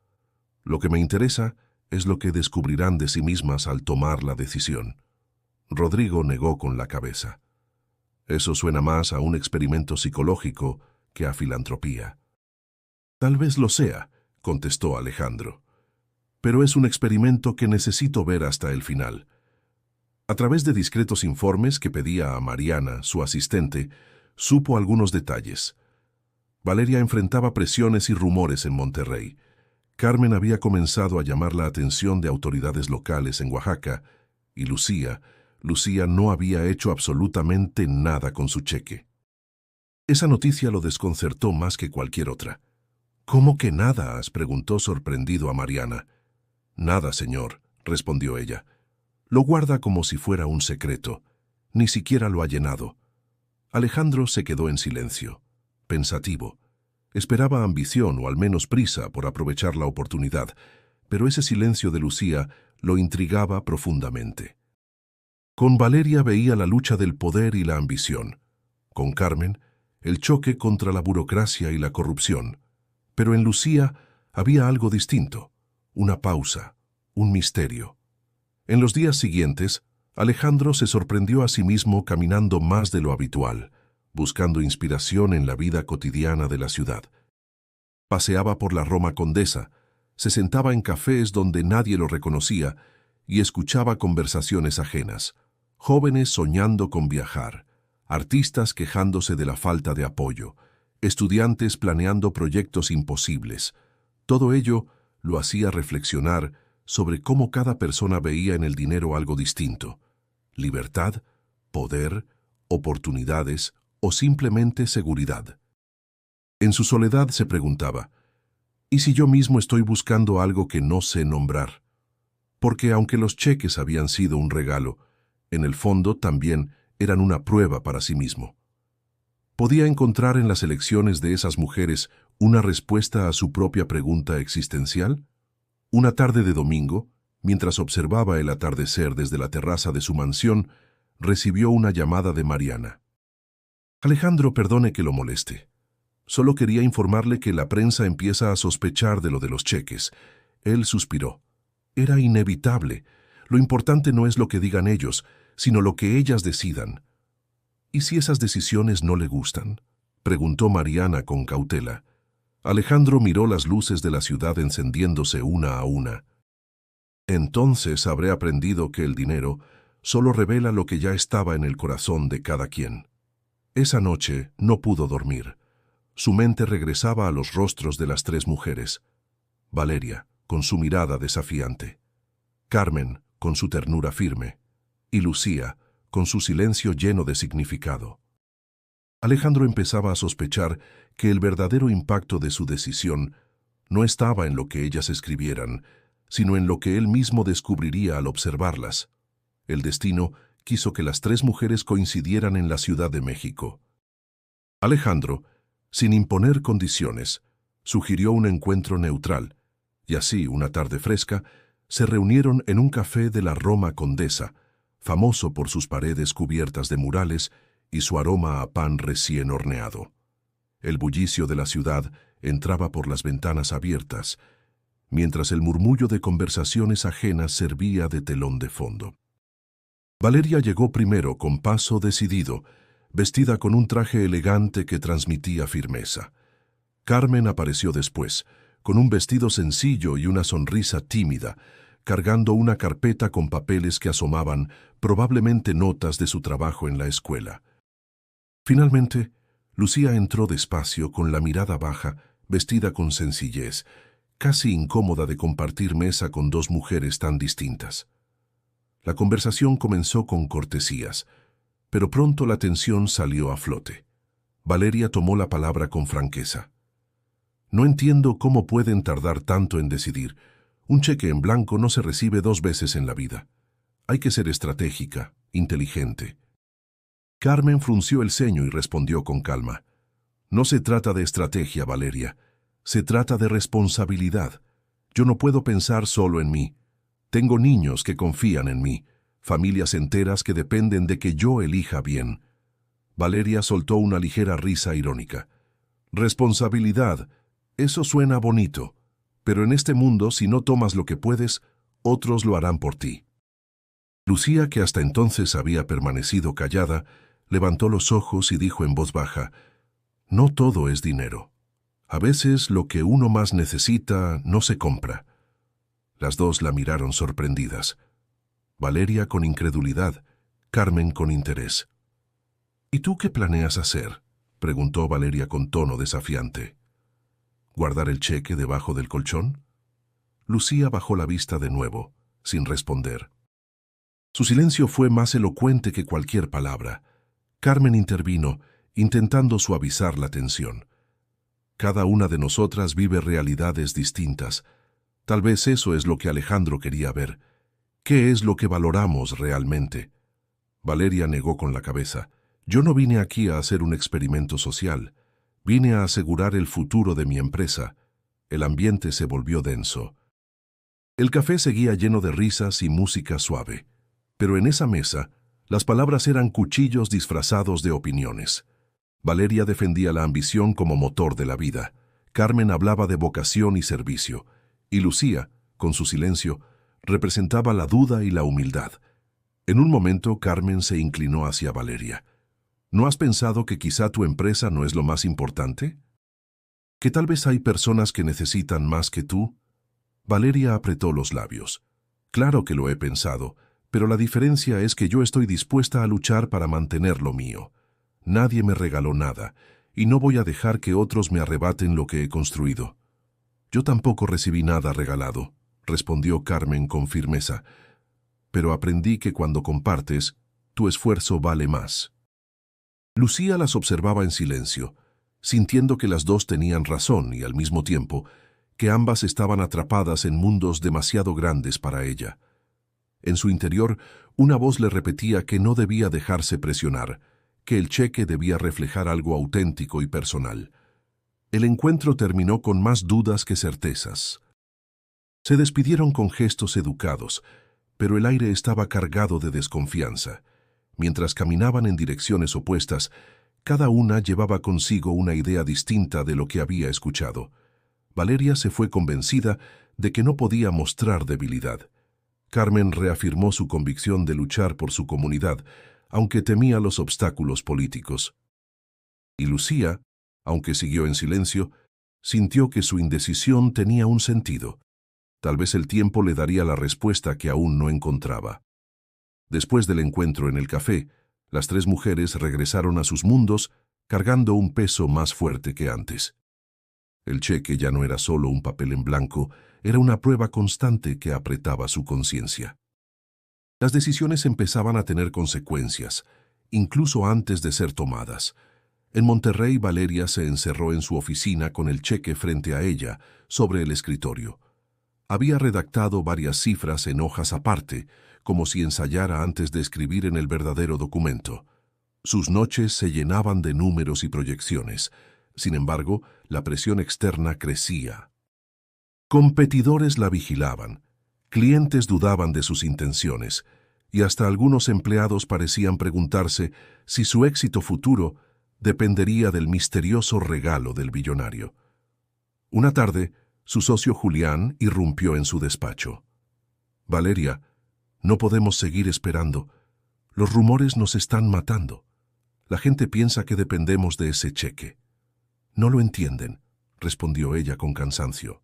Lo que me interesa es lo que descubrirán de sí mismas al tomar la decisión. Rodrigo negó con la cabeza. Eso suena más a un experimento psicológico que a filantropía. Tal vez lo sea, contestó Alejandro. Pero es un experimento que necesito ver hasta el final. A través de discretos informes que pedía a Mariana, su asistente, supo algunos detalles. Valeria enfrentaba presiones y rumores en Monterrey. Carmen había comenzado a llamar la atención de autoridades locales en Oaxaca, y Lucía no había hecho absolutamente nada con su cheque. Esa noticia lo desconcertó más que cualquier otra. ¿Cómo que nada?, preguntó sorprendido a Mariana. Nada, señor, respondió ella. Lo guarda como si fuera un secreto. Ni siquiera lo ha llenado. Alejandro se quedó en silencio, pensativo. Esperaba ambición o al menos prisa por aprovechar la oportunidad, pero ese silencio de Lucía lo intrigaba profundamente. Con Valeria veía la lucha del poder y la ambición. Con Carmen, el choque contra la burocracia y la corrupción. Pero en Lucía había algo distinto, una pausa, un misterio. En los días siguientes, Alejandro se sorprendió a sí mismo caminando más de lo habitual, buscando inspiración en la vida cotidiana de la ciudad. Paseaba por la Roma Condesa, se sentaba en cafés donde nadie lo reconocía y escuchaba conversaciones ajenas, jóvenes soñando con viajar, artistas quejándose de la falta de apoyo, estudiantes planeando proyectos imposibles. Todo ello lo hacía reflexionar sobre cómo cada persona veía en el dinero algo distinto: libertad, poder, oportunidades o simplemente seguridad. En su soledad se preguntaba, ¿y si yo mismo estoy buscando algo que no sé nombrar? Porque aunque los cheques habían sido un regalo, en el fondo también eran una prueba para sí mismo. ¿Podía encontrar en las elecciones de esas mujeres una respuesta a su propia pregunta existencial? Una tarde de domingo, mientras observaba el atardecer desde la terraza de su mansión, recibió una llamada de Mariana. Alejandro, perdone que lo moleste. Solo quería informarle que la prensa empieza a sospechar de lo de los cheques. Él suspiró. Era inevitable. Lo importante no es lo que digan ellos, sino lo que ellas decidan. ¿Y si esas decisiones no le gustan?, preguntó Mariana con cautela. Alejandro miró las luces de la ciudad encendiéndose una a una. Entonces habré aprendido que el dinero solo revela lo que ya estaba en el corazón de cada quien. Esa noche no pudo dormir. Su mente regresaba a los rostros de las tres mujeres. Valeria, con su mirada desafiante. Carmen, con su ternura firme. Y Lucía, con su silencio lleno de significado. Alejandro empezaba a sospechar que el verdadero impacto de su decisión no estaba en lo que ellas escribieran, sino en lo que él mismo descubriría al observarlas. El destino quiso que las tres mujeres coincidieran en la Ciudad de México. Alejandro, sin imponer condiciones, sugirió un encuentro neutral, y así, una tarde fresca, se reunieron en un café de la Roma Condesa, famoso por sus paredes cubiertas de murales y su aroma a pan recién horneado. El bullicio de la ciudad entraba por las ventanas abiertas, mientras el murmullo de conversaciones ajenas servía de telón de fondo. Valeria llegó primero con paso decidido, vestida con un traje elegante que transmitía firmeza. Carmen apareció después, con un vestido sencillo y una sonrisa tímida, cargando una carpeta con papeles que asomaban, probablemente notas de su trabajo en la escuela. Finalmente, Lucía entró despacio, con la mirada baja, vestida con sencillez, casi incómoda de compartir mesa con dos mujeres tan distintas. La conversación comenzó con cortesías, pero pronto la tensión salió a flote. Valeria tomó la palabra con franqueza. No entiendo cómo pueden tardar tanto en decidir. Un cheque en blanco no se recibe 2 veces en la vida. Hay que ser estratégica, inteligente. Carmen frunció el ceño y respondió con calma. No se trata de estrategia, Valeria. Se trata de responsabilidad. Yo no puedo pensar solo en mí. Tengo niños que confían en mí, familias enteras que dependen de que yo elija bien. Valeria soltó una ligera risa irónica. Responsabilidad, eso suena bonito, pero en este mundo, si no tomas lo que puedes, otros lo harán por ti. Lucía, que hasta entonces había permanecido callada, levantó los ojos y dijo en voz baja, no todo es dinero. A veces lo que uno más necesita no se compra. Las dos la miraron sorprendidas. Valeria con incredulidad, Carmen con interés. ¿Y tú qué planeas hacer?, preguntó Valeria con tono desafiante. ¿Guardar el cheque debajo del colchón? Lucía bajó la vista de nuevo, sin responder. Su silencio fue más elocuente que cualquier palabra. Carmen intervino, intentando suavizar la tensión. Cada una de nosotras vive realidades distintas. Tal vez eso es lo que Alejandro quería ver. ¿Qué es lo que valoramos realmente? Valeria negó con la cabeza. Yo no vine aquí a hacer un experimento social. Vine a asegurar el futuro de mi empresa. El ambiente se volvió denso. El café seguía lleno de risas y música suave. Pero en esa mesa, las palabras eran cuchillos disfrazados de opiniones. Valeria defendía la ambición como motor de la vida. Carmen hablaba de vocación y servicio. Y Lucía, con su silencio, representaba la duda y la humildad. En un momento, Carmen se inclinó hacia Valeria. ¿No has pensado que quizá tu empresa no es lo más importante? ¿Que tal vez hay personas que necesitan más que tú? Valeria apretó los labios. Claro que lo he pensado, pero la diferencia es que yo estoy dispuesta a luchar para mantener lo mío. Nadie me regaló nada, y no voy a dejar que otros me arrebaten lo que he construido. Yo tampoco recibí nada regalado, respondió Carmen con firmeza, pero aprendí que cuando compartes, tu esfuerzo vale más. Lucía las observaba en silencio, sintiendo que las dos tenían razón y al mismo tiempo que ambas estaban atrapadas en mundos demasiado grandes para ella. En su interior, una voz le repetía que no debía dejarse presionar, que el cheque debía reflejar algo auténtico y personal. El encuentro terminó con más dudas que certezas. Se despidieron con gestos educados, pero el aire estaba cargado de desconfianza. Mientras caminaban en direcciones opuestas, cada una llevaba consigo una idea distinta de lo que había escuchado. Valeria se fue convencida de que no podía mostrar debilidad. Carmen reafirmó su convicción de luchar por su comunidad, aunque temía los obstáculos políticos. Y Lucía, aunque siguió en silencio, sintió que su indecisión tenía un sentido. Tal vez el tiempo le daría la respuesta que aún no encontraba. Después del encuentro en el café, las tres mujeres regresaron a sus mundos cargando un peso más fuerte que antes. El cheque ya no era solo un papel en blanco, era una prueba constante que apretaba su conciencia. Las decisiones empezaban a tener consecuencias, incluso antes de ser tomadas. En Monterrey, Valeria se encerró en su oficina con el cheque frente a ella, sobre el escritorio. Había redactado varias cifras en hojas aparte, como si ensayara antes de escribir en el verdadero documento. Sus noches se llenaban de números y proyecciones. Sin embargo, la presión externa crecía. Competidores la vigilaban, clientes dudaban de sus intenciones, y hasta algunos empleados parecían preguntarse si su éxito futuro dependería del misterioso regalo del billonario. Una tarde, su socio Julián irrumpió en su despacho. «Valeria, no podemos seguir esperando. Los rumores nos están matando. La gente piensa que dependemos de ese cheque». «No lo entienden», respondió ella con cansancio.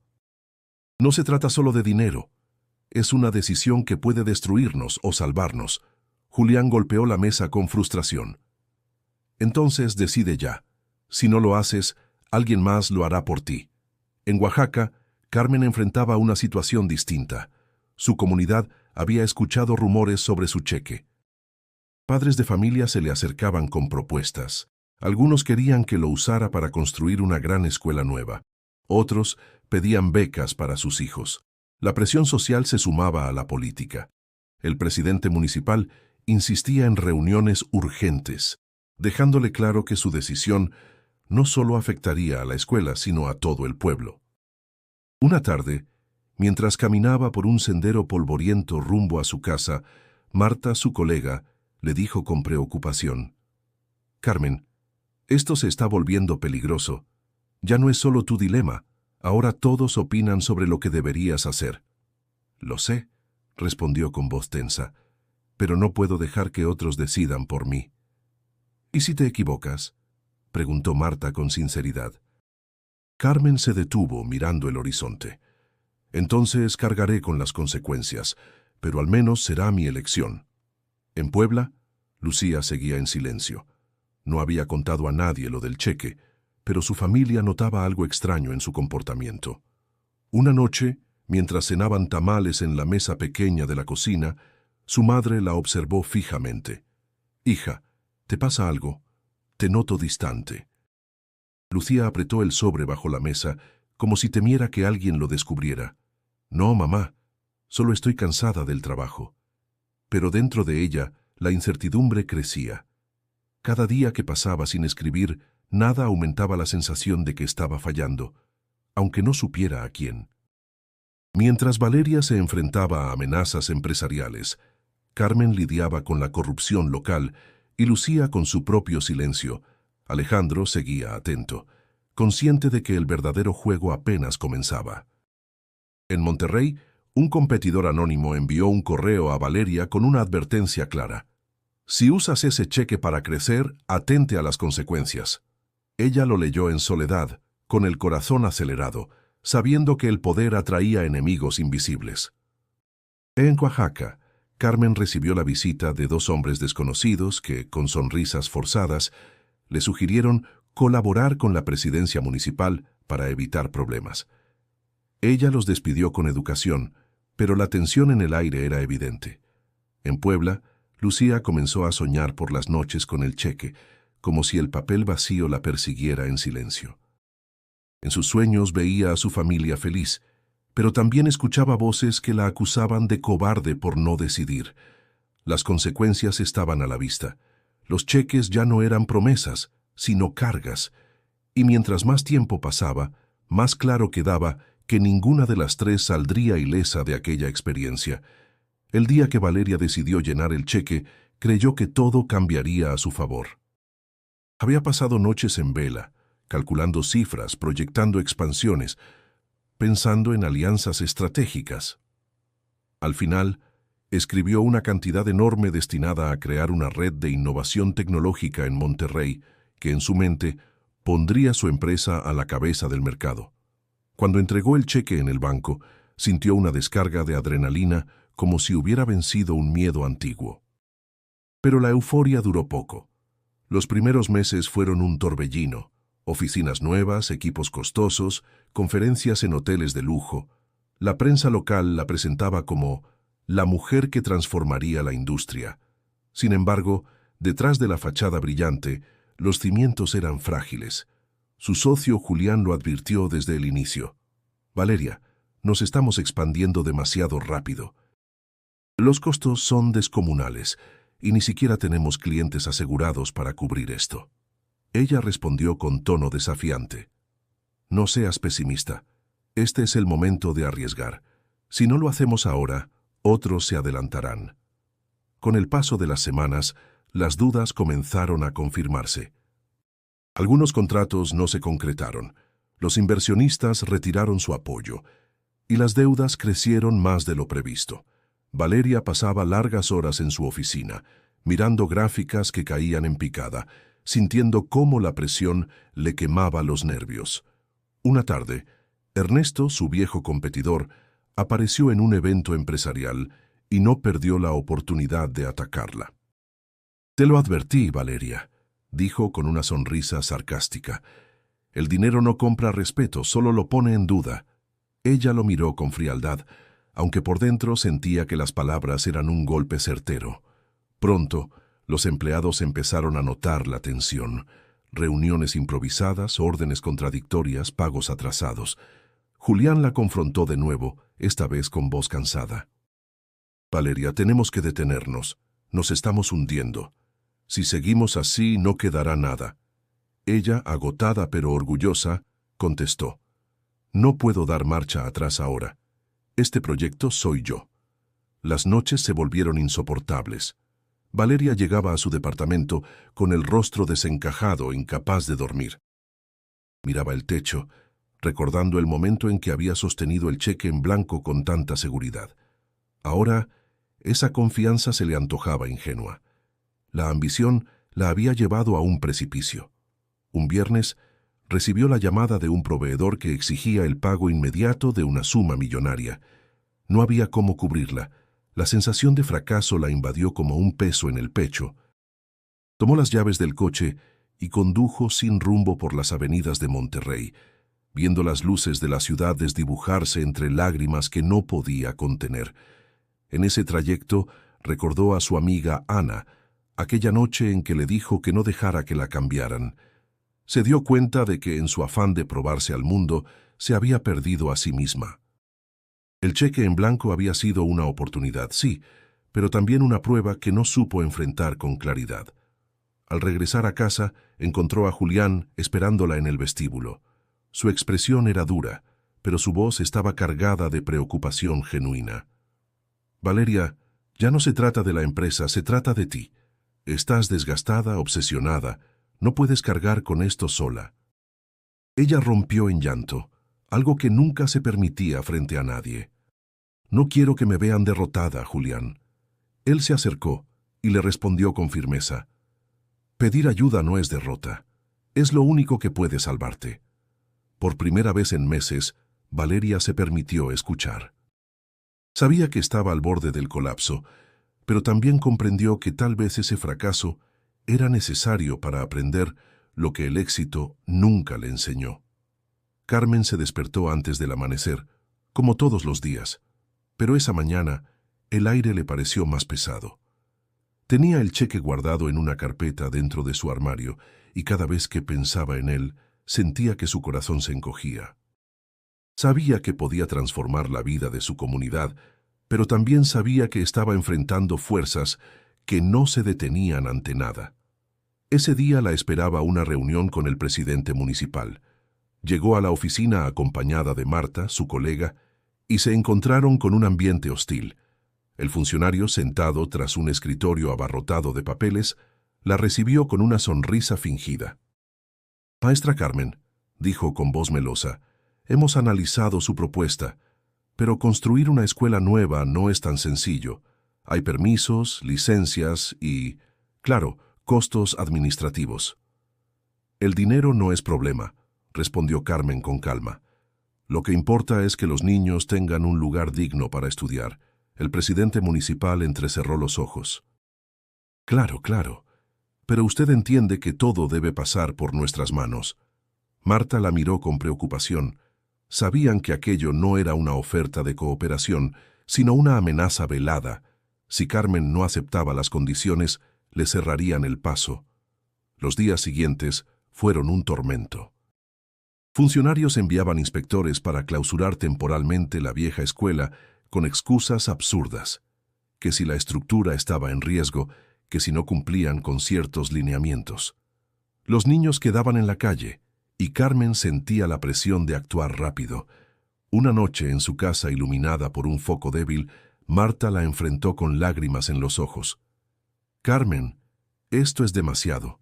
«No se trata solo de dinero. Es una decisión que puede destruirnos o salvarnos». Julián golpeó la mesa con frustración. «Entonces decide ya. Si no lo haces, alguien más lo hará por ti». En Oaxaca, Carmen enfrentaba una situación distinta. Su comunidad había escuchado rumores sobre su cheque. Padres de familia se le acercaban con propuestas. Algunos querían que lo usara para construir una gran escuela nueva. Otros pedían becas para sus hijos. La presión social se sumaba a la política. El presidente municipal insistía en reuniones urgentes, dejándole claro que su decisión no solo afectaría a la escuela, sino a todo el pueblo. Una tarde, mientras caminaba por un sendero polvoriento rumbo a su casa, Marta, su colega, le dijo con preocupación: «Carmen, esto se está volviendo peligroso. Ya no es solo tu dilema, ahora todos opinan sobre lo que deberías hacer». «Lo sé», respondió con voz tensa, «pero no puedo dejar que otros decidan por mí». «¿Y si te equivocas?», preguntó Marta con sinceridad. Carmen se detuvo mirando el horizonte. «Entonces cargaré con las consecuencias, pero al menos será mi elección». En Puebla, Lucía seguía en silencio. No había contado a nadie lo del cheque, pero su familia notaba algo extraño en su comportamiento. Una noche, mientras cenaban tamales en la mesa pequeña de la cocina, su madre la observó fijamente. «Hija, ¿te pasa algo? Te noto distante». Lucía apretó el sobre bajo la mesa, como si temiera que alguien lo descubriera. «No, mamá, solo estoy cansada del trabajo». Pero dentro de ella, la incertidumbre crecía. Cada día que pasaba sin escribir nada aumentaba la sensación de que estaba fallando, aunque no supiera a quién. Mientras Valeria se enfrentaba a amenazas empresariales, Carmen lidiaba con la corrupción local y Lucía con su propio silencio. Alejandro seguía atento, consciente de que el verdadero juego apenas comenzaba. En Monterrey, un competidor anónimo envió un correo a Valeria con una advertencia clara. Si usas ese cheque para crecer, atente a las consecuencias. Ella lo leyó en soledad, con el corazón acelerado, sabiendo que el poder atraía enemigos invisibles. En Oaxaca, Carmen recibió la visita de dos hombres desconocidos que, con sonrisas forzadas, le sugirieron colaborar con la presidencia municipal para evitar problemas. Ella los despidió con educación, pero la tensión en el aire era evidente. En Puebla, Lucía comenzó a soñar por las noches con el cheque, como si el papel vacío la persiguiera en silencio. En sus sueños veía a su familia feliz, pero también escuchaba voces que la acusaban de cobarde por no decidir. Las consecuencias estaban a la vista. Los cheques ya no eran promesas, sino cargas, y mientras más tiempo pasaba, más claro quedaba que ninguna de las tres saldría ilesa de aquella experiencia. El día que Valeria decidió llenar el cheque, creyó que todo cambiaría a su favor. Había pasado noches en vela, calculando cifras, proyectando expansiones, pensando en alianzas estratégicas. Al final, escribió una cantidad enorme destinada a crear una red de innovación tecnológica en Monterrey, que en su mente pondría su empresa a la cabeza del mercado. Cuando entregó el cheque en el banco, sintió una descarga de adrenalina como si hubiera vencido un miedo antiguo. Pero la euforia duró poco. Los primeros meses fueron un torbellino. Oficinas nuevas, equipos costosos, conferencias en hoteles de lujo. La prensa local la presentaba como la mujer que transformaría la industria. Sin embargo, detrás de la fachada brillante, los cimientos eran frágiles. Su socio Julián lo advirtió desde el inicio. Valeria, nos estamos expandiendo demasiado rápido. Los costos son descomunales y ni siquiera tenemos clientes asegurados para cubrir esto. Ella respondió con tono desafiante. No seas pesimista. Este es el momento de arriesgar. Si no lo hacemos ahora, otros se adelantarán. Con el paso de las semanas, las dudas comenzaron a confirmarse. Algunos contratos no se concretaron, los inversionistas retiraron su apoyo, y las deudas crecieron más de lo previsto. Valeria pasaba largas horas en su oficina, mirando gráficas que caían en picada, sintiendo cómo la presión le quemaba los nervios. Una tarde, Ernesto, su viejo competidor, apareció en un evento empresarial y no perdió la oportunidad de atacarla. «Te lo advertí, Valeria», dijo con una sonrisa sarcástica. «El dinero no compra respeto, solo lo pone en duda». Ella lo miró con frialdad, aunque por dentro sentía que las palabras eran un golpe certero. Pronto, los empleados empezaron a notar la tensión. Reuniones improvisadas, órdenes contradictorias, pagos atrasados. Julián la confrontó de nuevo, esta vez con voz cansada. «Valeria, tenemos que detenernos. Nos estamos hundiendo. Si seguimos así, no quedará nada». Ella, agotada pero orgullosa, contestó. «No puedo dar marcha atrás ahora. Este proyecto soy yo». Las noches se volvieron insoportables. Valeria llegaba a su departamento con el rostro desencajado, incapaz de dormir. Miraba el techo, recordando el momento en que había sostenido el cheque en blanco con tanta seguridad. Ahora, esa confianza se le antojaba ingenua. La ambición la había llevado a un precipicio. Un viernes, recibió la llamada de un proveedor que exigía el pago inmediato de una suma millonaria. No había cómo cubrirla. La sensación de fracaso la invadió como un peso en el pecho. Tomó las llaves del coche y condujo sin rumbo por las avenidas de Monterrey, viendo las luces de la ciudad desdibujarse entre lágrimas que no podía contener. En ese trayecto recordó a su amiga Ana, aquella noche en que le dijo que no dejara que la cambiaran. Se dio cuenta de que en su afán de probarse al mundo se había perdido a sí misma. El cheque en blanco había sido una oportunidad, sí, pero también una prueba que no supo enfrentar con claridad. Al regresar a casa, encontró a Julián esperándola en el vestíbulo. Su expresión era dura, pero su voz estaba cargada de preocupación genuina. «Valeria, ya no se trata de la empresa, se trata de ti. Estás desgastada, obsesionada. No puedes cargar con esto sola». Ella rompió en llanto, algo que nunca se permitía frente a nadie. «No quiero que me vean derrotada, Julián». Él se acercó y le respondió con firmeza. «Pedir ayuda no es derrota. Es lo único que puede salvarte». Por primera vez en meses, Valeria se permitió escuchar. Sabía que estaba al borde del colapso, pero también comprendió que tal vez ese fracaso era necesario para aprender lo que el éxito nunca le enseñó. Carmen se despertó antes del amanecer, como todos los días, pero esa mañana el aire le pareció más pesado. Tenía el cheque guardado en una carpeta dentro de su armario y cada vez que pensaba en él, sentía que su corazón se encogía. Sabía que podía transformar la vida de su comunidad, pero también sabía que estaba enfrentando fuerzas que no se detenían ante nada. Ese día la esperaba una reunión con el presidente municipal. Llegó a la oficina acompañada de Marta, su colega, y se encontraron con un ambiente hostil. El funcionario, sentado tras un escritorio abarrotado de papeles, la recibió con una sonrisa fingida. «Maestra Carmen», dijo con voz melosa, «hemos analizado su propuesta, pero construir una escuela nueva no es tan sencillo. Hay permisos, licencias y, claro, costos administrativos». «El dinero no es problema», respondió Carmen con calma. «Lo que importa es que los niños tengan un lugar digno para estudiar». El presidente municipal entrecerró los ojos. «Claro, claro. Pero usted entiende que todo debe pasar por nuestras manos». Marta la miró con preocupación. Sabían que aquello no era una oferta de cooperación, sino una amenaza velada. Si Carmen no aceptaba las condiciones, le cerrarían el paso. Los días siguientes fueron un tormento. Funcionarios enviaban inspectores para clausurar temporalmente la vieja escuela con excusas absurdas, que si la estructura estaba en riesgo, que si no cumplían con ciertos lineamientos. Los niños quedaban en la calle, y Carmen sentía la presión de actuar rápido. Una noche, en su casa iluminada por un foco débil, Marta la enfrentó con lágrimas en los ojos. «Carmen, esto es demasiado.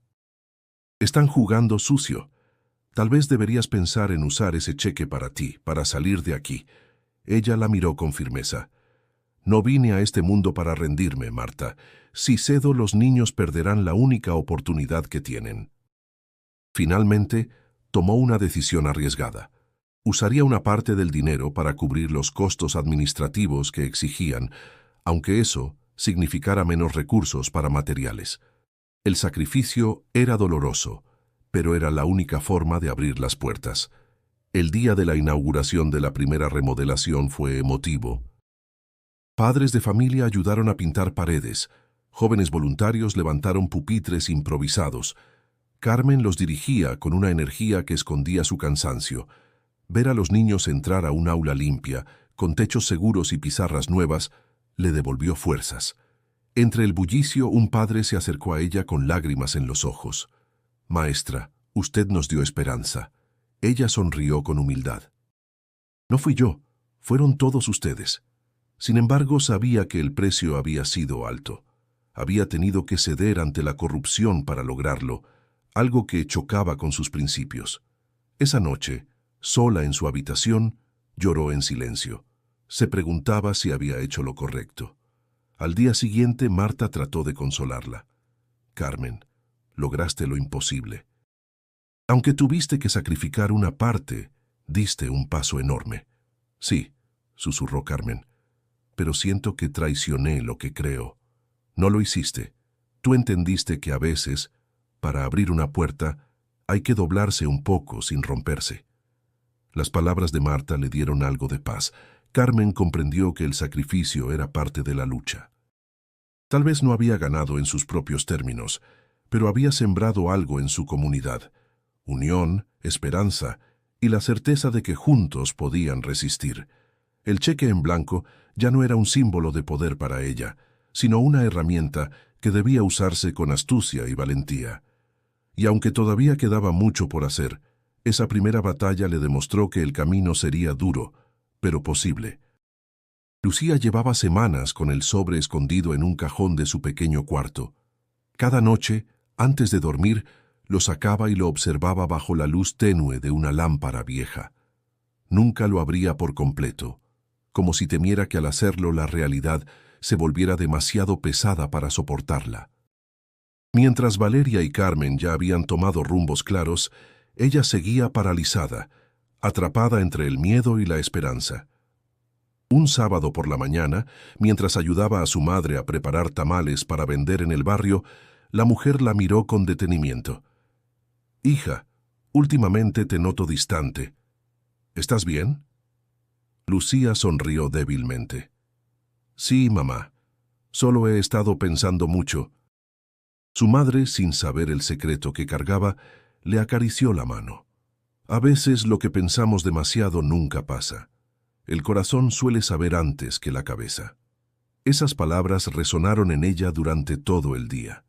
Están jugando sucio. Tal vez deberías pensar en usar ese cheque para ti, para salir de aquí». Ella la miró con firmeza. «No vine a este mundo para rendirme, Marta. Si cedo, los niños perderán la única oportunidad que tienen». Finalmente, tomó una decisión arriesgada. Usaría una parte del dinero para cubrir los costos administrativos que exigían, aunque eso significara menos recursos para materiales. El sacrificio era doloroso, pero era la única forma de abrir las puertas. El día de la inauguración de la primera remodelación fue emotivo. Padres de familia ayudaron a pintar paredes. Jóvenes voluntarios levantaron pupitres improvisados. Carmen los dirigía con una energía que escondía su cansancio. Ver a los niños entrar a un aula limpia, con techos seguros y pizarras nuevas, le devolvió fuerzas. Entre el bullicio, un padre se acercó a ella con lágrimas en los ojos. «Maestra, usted nos dio esperanza». Ella sonrió con humildad. «No fui yo, fueron todos ustedes». Sin embargo, sabía que el precio había sido alto. Había tenido que ceder ante la corrupción para lograrlo, algo que chocaba con sus principios. Esa noche, sola en su habitación, lloró en silencio. Se preguntaba si había hecho lo correcto. Al día siguiente, Marta trató de consolarla. «Carmen, lograste lo imposible. Aunque tuviste que sacrificar una parte, diste un paso enorme». «Sí», susurró Carmen, «pero siento que traicioné lo que creo». «No lo hiciste. Tú entendiste que a veces, para abrir una puerta, hay que doblarse un poco sin romperse». Las palabras de Marta le dieron algo de paz. Carmen comprendió que el sacrificio era parte de la lucha. Tal vez no había ganado en sus propios términos, pero había sembrado algo en su comunidad: unión, esperanza y la certeza de que juntos podían resistir. El cheque en blanco ya no era un símbolo de poder para ella, sino una herramienta que debía usarse con astucia y valentía. Y aunque todavía quedaba mucho por hacer, esa primera batalla le demostró que el camino sería duro, pero posible. Lucía llevaba semanas con el sobre escondido en un cajón de su pequeño cuarto. Cada noche, antes de dormir, lo sacaba y lo observaba bajo la luz tenue de una lámpara vieja. Nunca lo abría por completo, como si temiera que al hacerlo la realidad se volviera demasiado pesada para soportarla. Mientras Valeria y Carmen ya habían tomado rumbos claros, ella seguía paralizada, atrapada entre el miedo y la esperanza. Un sábado por la mañana, mientras ayudaba a su madre a preparar tamales para vender en el barrio, la mujer la miró con detenimiento. «Hija, últimamente te noto distante. ¿Estás bien?» Lucía sonrió débilmente. «Sí, mamá. Solo he estado pensando mucho». Su madre, sin saber el secreto que cargaba, le acarició la mano. A veces lo que pensamos demasiado nunca pasa. El corazón suele saber antes que la cabeza. Esas palabras resonaron en ella durante todo el día.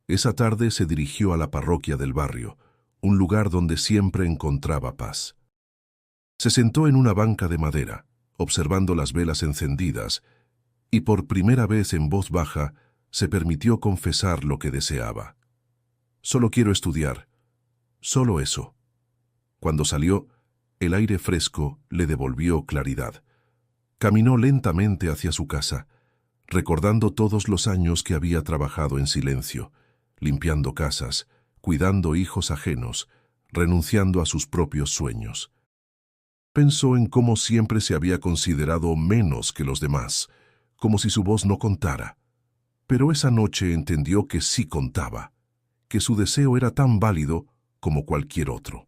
Esa tarde se dirigió a la parroquia del barrio, un lugar donde siempre encontraba paz. Se sentó en una banca de madera, observando las velas encendidas, y por primera vez en voz baja se permitió confesar lo que deseaba. «Solo quiero estudiar. Solo eso». Cuando salió, el aire fresco le devolvió claridad. Caminó lentamente hacia su casa, recordando todos los años que había trabajado en silencio, limpiando casas, cuidando hijos ajenos, renunciando a sus propios sueños. Pensó en cómo siempre se había considerado menos que los demás, como si su voz no contara. Pero esa noche entendió que sí contaba, que su deseo era tan válido como cualquier otro.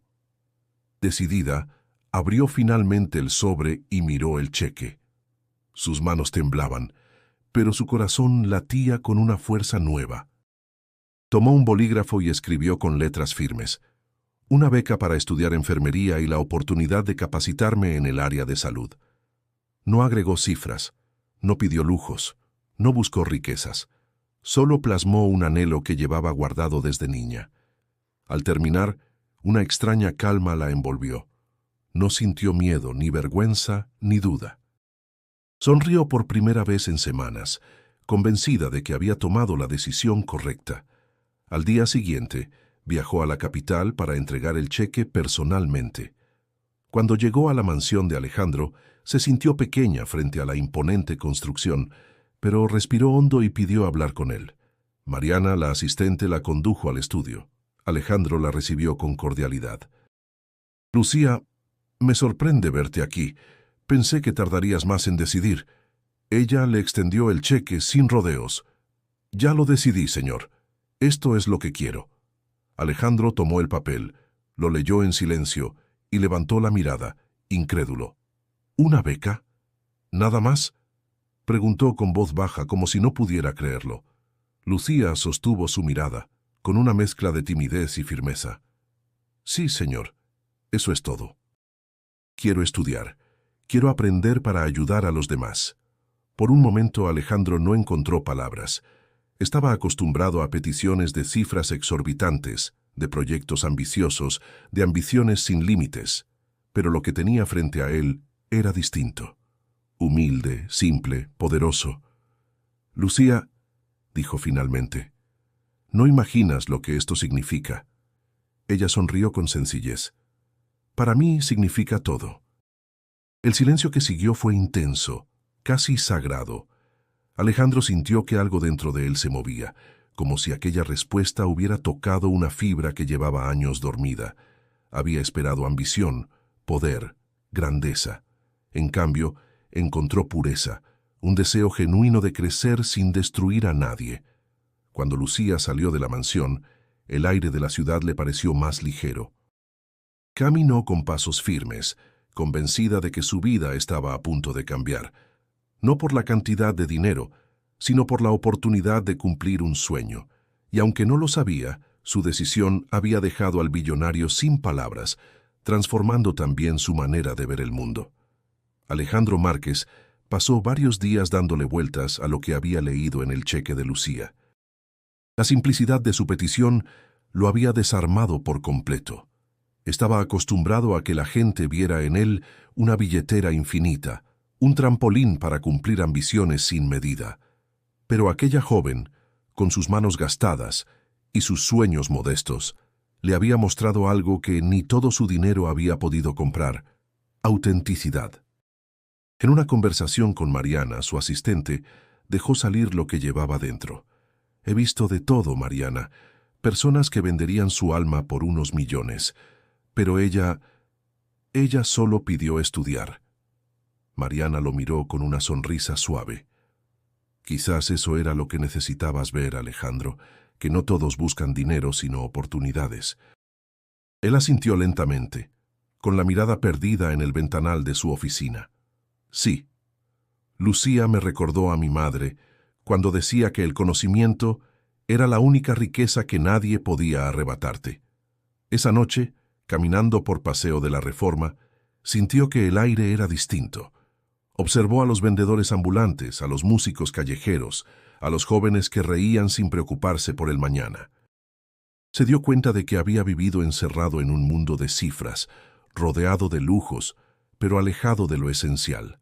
Decidida, abrió finalmente el sobre y miró el cheque. Sus manos temblaban, pero su corazón latía con una fuerza nueva. Tomó un bolígrafo y escribió con letras firmes: «Una beca para estudiar enfermería y la oportunidad de capacitarme en el área de salud». No agregó cifras, no pidió lujos, no buscó riquezas. Solo plasmó un anhelo que llevaba guardado desde niña. Al terminar, una extraña calma la envolvió. No sintió miedo, ni vergüenza, ni duda. Sonrió por primera vez en semanas, convencida de que había tomado la decisión correcta. Al día siguiente, viajó a la capital para entregar el cheque personalmente. Cuando llegó a la mansión de Alejandro, se sintió pequeña frente a la imponente construcción, pero respiró hondo y pidió hablar con él. Mariana, la asistente, la condujo al estudio. Alejandro la recibió con cordialidad. «Lucía, me sorprende verte aquí. Pensé que tardarías más en decidir». Ella le extendió el cheque sin rodeos. «Ya lo decidí, señor. Esto es lo que quiero». Alejandro tomó el papel, lo leyó en silencio y levantó la mirada, incrédulo. «¿Una beca? ¿Nada más?», preguntó con voz baja como si no pudiera creerlo. Lucía sostuvo su mirada, con una mezcla de timidez y firmeza. «Sí, señor. Eso es todo. Quiero estudiar. Quiero aprender para ayudar a los demás». Por un momento Alejandro no encontró palabras. Estaba acostumbrado a peticiones de cifras exorbitantes, de proyectos ambiciosos, de ambiciones sin límites. Pero lo que tenía frente a él era distinto. Humilde, simple, poderoso. «Lucía», dijo finalmente, «no imaginas lo que esto significa». Ella sonrió con sencillez. «Para mí significa todo». El silencio que siguió fue intenso, casi sagrado. Alejandro sintió que algo dentro de él se movía, como si aquella respuesta hubiera tocado una fibra que llevaba años dormida. Había esperado ambición, poder, grandeza. En cambio, encontró pureza, un deseo genuino de crecer sin destruir a nadie. Cuando Lucía salió de la mansión, el aire de la ciudad le pareció más ligero. Caminó con pasos firmes, convencida de que su vida estaba a punto de cambiar. No por la cantidad de dinero, sino por la oportunidad de cumplir un sueño. Y aunque no lo sabía, su decisión había dejado al billonario sin palabras, transformando también su manera de ver el mundo. Alejandro Márquez pasó varios días dándole vueltas a lo que había leído en el cheque de Lucía. La simplicidad de su petición lo había desarmado por completo. Estaba acostumbrado a que la gente viera en él una billetera infinita, un trampolín para cumplir ambiciones sin medida. Pero aquella joven, con sus manos gastadas y sus sueños modestos, le había mostrado algo que ni todo su dinero había podido comprar: autenticidad. En una conversación con Mariana, su asistente, dejó salir lo que llevaba dentro. He visto de todo, Mariana. Personas que venderían su alma por unos millones. Pero ella solo pidió estudiar. Mariana lo miró con una sonrisa suave. Quizás eso era lo que necesitabas ver, Alejandro, que no todos buscan dinero sino oportunidades. Él asintió lentamente, con la mirada perdida en el ventanal de su oficina. Sí. Lucía me recordó a mi madre cuando decía que el conocimiento era la única riqueza que nadie podía arrebatarte. Esa noche, caminando por Paseo de la Reforma, sintió que el aire era distinto. Observó a los vendedores ambulantes, a los músicos callejeros, a los jóvenes que reían sin preocuparse por el mañana. Se dio cuenta de que había vivido encerrado en un mundo de cifras, rodeado de lujos, pero alejado de lo esencial: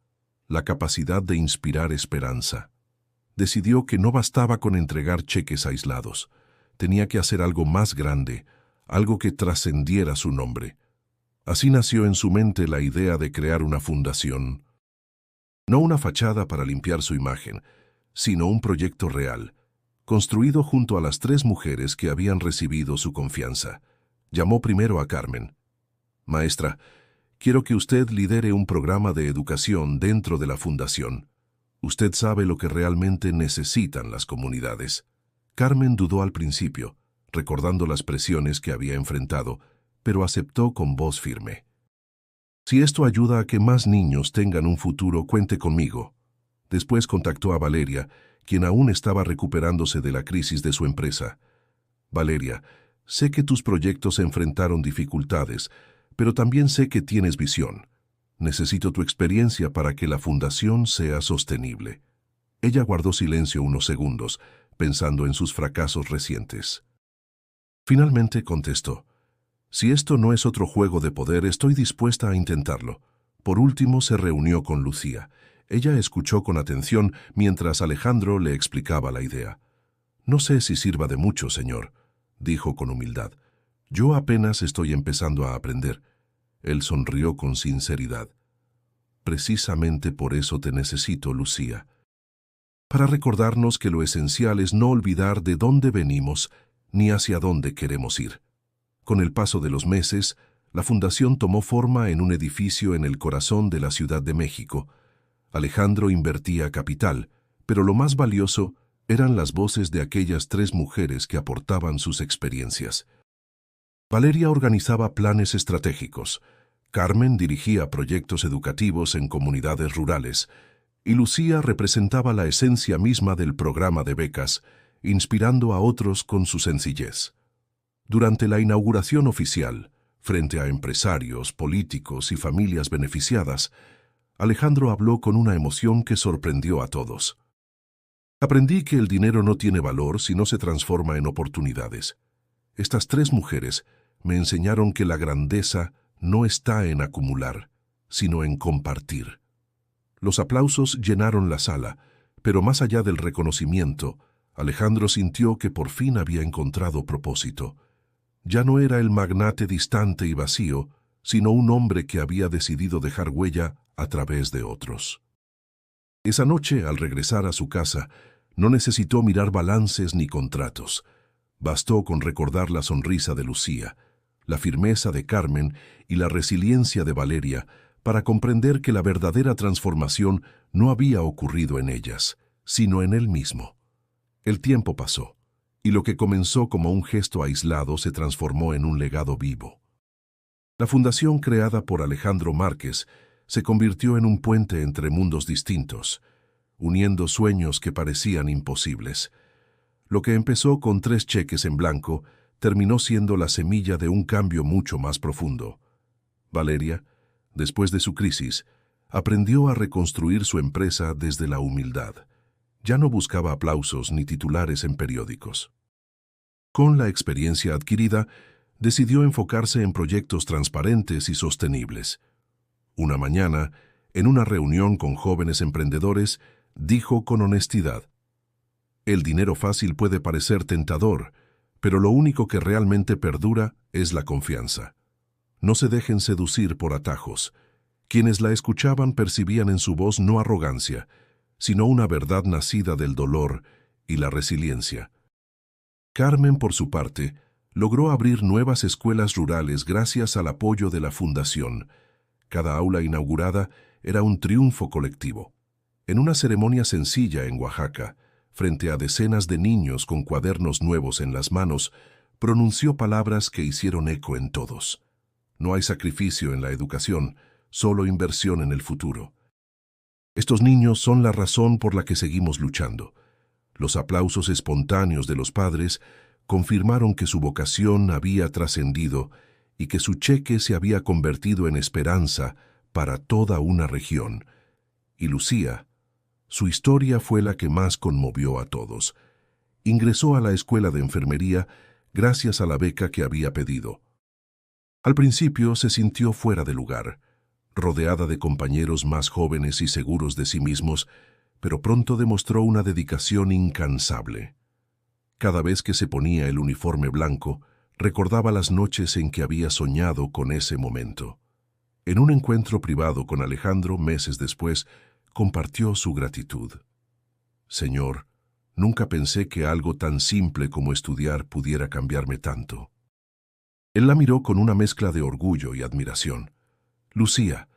la capacidad de inspirar esperanza. Decidió que no bastaba con entregar cheques aislados. Tenía que hacer algo más grande, algo que trascendiera su nombre. Así nació en su mente la idea de crear una fundación. No una fachada para limpiar su imagen, sino un proyecto real, construido junto a las 3 mujeres que habían recibido su confianza. Llamó primero a Carmen. Maestra, quiero que usted lidere un programa de educación dentro de la fundación. Usted sabe lo que realmente necesitan las comunidades. Carmen dudó al principio, recordando las presiones que había enfrentado, pero aceptó con voz firme. Si esto ayuda a que más niños tengan un futuro, cuente conmigo. Después contactó a Valeria, quien aún estaba recuperándose de la crisis de su empresa. Valeria, sé que tus proyectos enfrentaron dificultades, pero también sé que tienes visión. Necesito tu experiencia para que la fundación sea sostenible. Ella guardó silencio unos segundos, pensando en sus fracasos recientes. Finalmente contestó: si esto no es otro juego de poder, estoy dispuesta a intentarlo. Por último, se reunió con Lucía. Ella escuchó con atención mientras Alejandro le explicaba la idea. No sé si sirva de mucho, señor, dijo con humildad. Yo apenas estoy empezando a aprender. Él sonrió con sinceridad. Precisamente por eso te necesito, Lucía. Para recordarnos que lo esencial es no olvidar de dónde venimos ni hacia dónde queremos ir. Con el paso de los meses, la fundación tomó forma en un edificio en el corazón de la Ciudad de México. Alejandro invertía capital, pero lo más valioso eran las voces de aquellas 3 mujeres que aportaban sus experiencias. Valeria organizaba planes estratégicos, Carmen dirigía proyectos educativos en comunidades rurales, y Lucía representaba la esencia misma del programa de becas, inspirando a otros con su sencillez. Durante la inauguración oficial, frente a empresarios, políticos y familias beneficiadas, Alejandro habló con una emoción que sorprendió a todos. Aprendí que el dinero no tiene valor si no se transforma en oportunidades. Estas 3 mujeres me enseñaron que la grandeza no está en acumular, sino en compartir. Los aplausos llenaron la sala, pero más allá del reconocimiento, Alejandro sintió que por fin había encontrado propósito. Ya no era el magnate distante y vacío, sino un hombre que había decidido dejar huella a través de otros. Esa noche, al regresar a su casa, no necesitó mirar balances ni contratos. Bastó con recordar la sonrisa de Lucía, la firmeza de Carmen y la resiliencia de Valeria para comprender que la verdadera transformación no había ocurrido en ellas, sino en él mismo. El tiempo pasó, y lo que comenzó como un gesto aislado se transformó en un legado vivo. La fundación creada por Alejandro Márquez se convirtió en un puente entre mundos distintos, uniendo sueños que parecían imposibles. Lo que empezó con 3 cheques en blanco terminó siendo la semilla de un cambio mucho más profundo. Valeria, después de su crisis, aprendió a reconstruir su empresa desde la humildad. Ya no buscaba aplausos ni titulares en periódicos. Con la experiencia adquirida, decidió enfocarse en proyectos transparentes y sostenibles. Una mañana, en una reunión con jóvenes emprendedores, dijo con honestidad: «El dinero fácil puede parecer tentador, pero lo único que realmente perdura es la confianza. No se dejen seducir por atajos». Quienes la escuchaban percibían en su voz no arrogancia, sino una verdad nacida del dolor y la resiliencia. Carmen, por su parte, logró abrir nuevas escuelas rurales gracias al apoyo de la Fundación. Cada aula inaugurada era un triunfo colectivo. En una ceremonia sencilla en Oaxaca, frente a decenas de niños con cuadernos nuevos en las manos, pronunció palabras que hicieron eco en todos. No hay sacrificio en la educación, solo inversión en el futuro. Estos niños son la razón por la que seguimos luchando. Los aplausos espontáneos de los padres confirmaron que su vocación había trascendido y que su cheque se había convertido en esperanza para toda una región. Y Lucía, su historia fue la que más conmovió a todos. Ingresó a la escuela de enfermería gracias a la beca que había pedido. Al principio se sintió fuera de lugar, rodeada de compañeros más jóvenes y seguros de sí mismos, pero pronto demostró una dedicación incansable. Cada vez que se ponía el uniforme blanco, recordaba las noches en que había soñado con ese momento. En un encuentro privado con Alejandro meses después, compartió su gratitud. «Señor, nunca pensé que algo tan simple como estudiar pudiera cambiarme tanto». Él la miró con una mezcla de orgullo y admiración. «Lucía,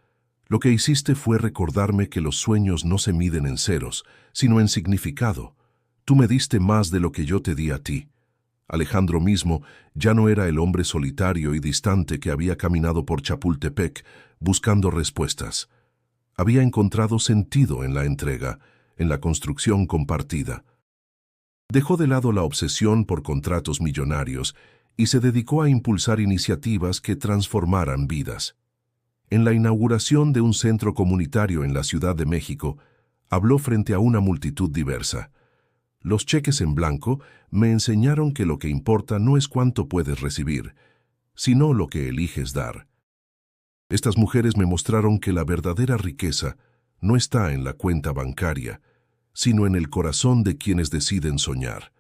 lo que hiciste fue recordarme que los sueños no se miden en ceros, sino en significado. Tú me diste más de lo que yo te di a ti». Alejandro mismo ya no era el hombre solitario y distante que había caminado por Chapultepec buscando respuestas. Había encontrado sentido en la entrega, en la construcción compartida. Dejó de lado la obsesión por contratos millonarios y se dedicó a impulsar iniciativas que transformaran vidas. En la inauguración de un centro comunitario en la Ciudad de México, habló frente a una multitud diversa. «Los cheques en blanco me enseñaron que lo que importa no es cuánto puedes recibir, sino lo que eliges dar». Estas mujeres me mostraron que la verdadera riqueza no está en la cuenta bancaria, sino en el corazón de quienes deciden soñar.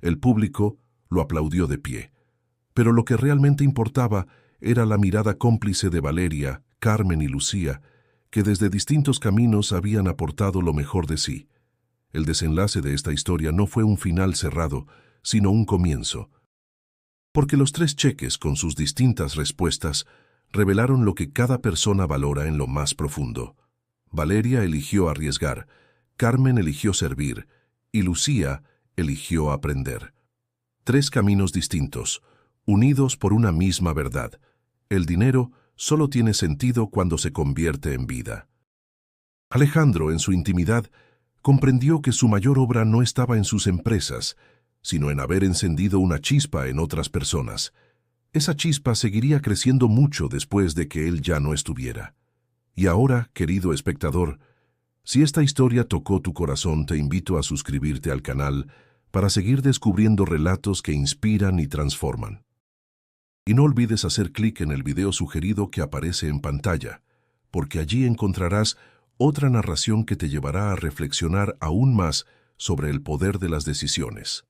El público lo aplaudió de pie, pero lo que realmente importaba era la mirada cómplice de Valeria, Carmen y Lucía, que desde distintos caminos habían aportado lo mejor de sí. El desenlace de esta historia no fue un final cerrado, sino un comienzo. Porque los 3 cheques, con sus distintas respuestas, revelaron lo que cada persona valora en lo más profundo. Valeria eligió arriesgar, Carmen eligió servir, y Lucía eligió aprender. 3 caminos distintos, unidos por una misma verdad: el dinero solo tiene sentido cuando se convierte en vida. Alejandro, en su intimidad, comprendió que su mayor obra no estaba en sus empresas, sino en haber encendido una chispa en otras personas. Esa chispa seguiría creciendo mucho después de que él ya no estuviera. Y ahora, querido espectador, si esta historia tocó tu corazón, te invito a suscribirte al canal para seguir descubriendo relatos que inspiran y transforman. Y no olvides hacer clic en el video sugerido que aparece en pantalla, porque allí encontrarás otra narración que te llevará a reflexionar aún más sobre el poder de las decisiones.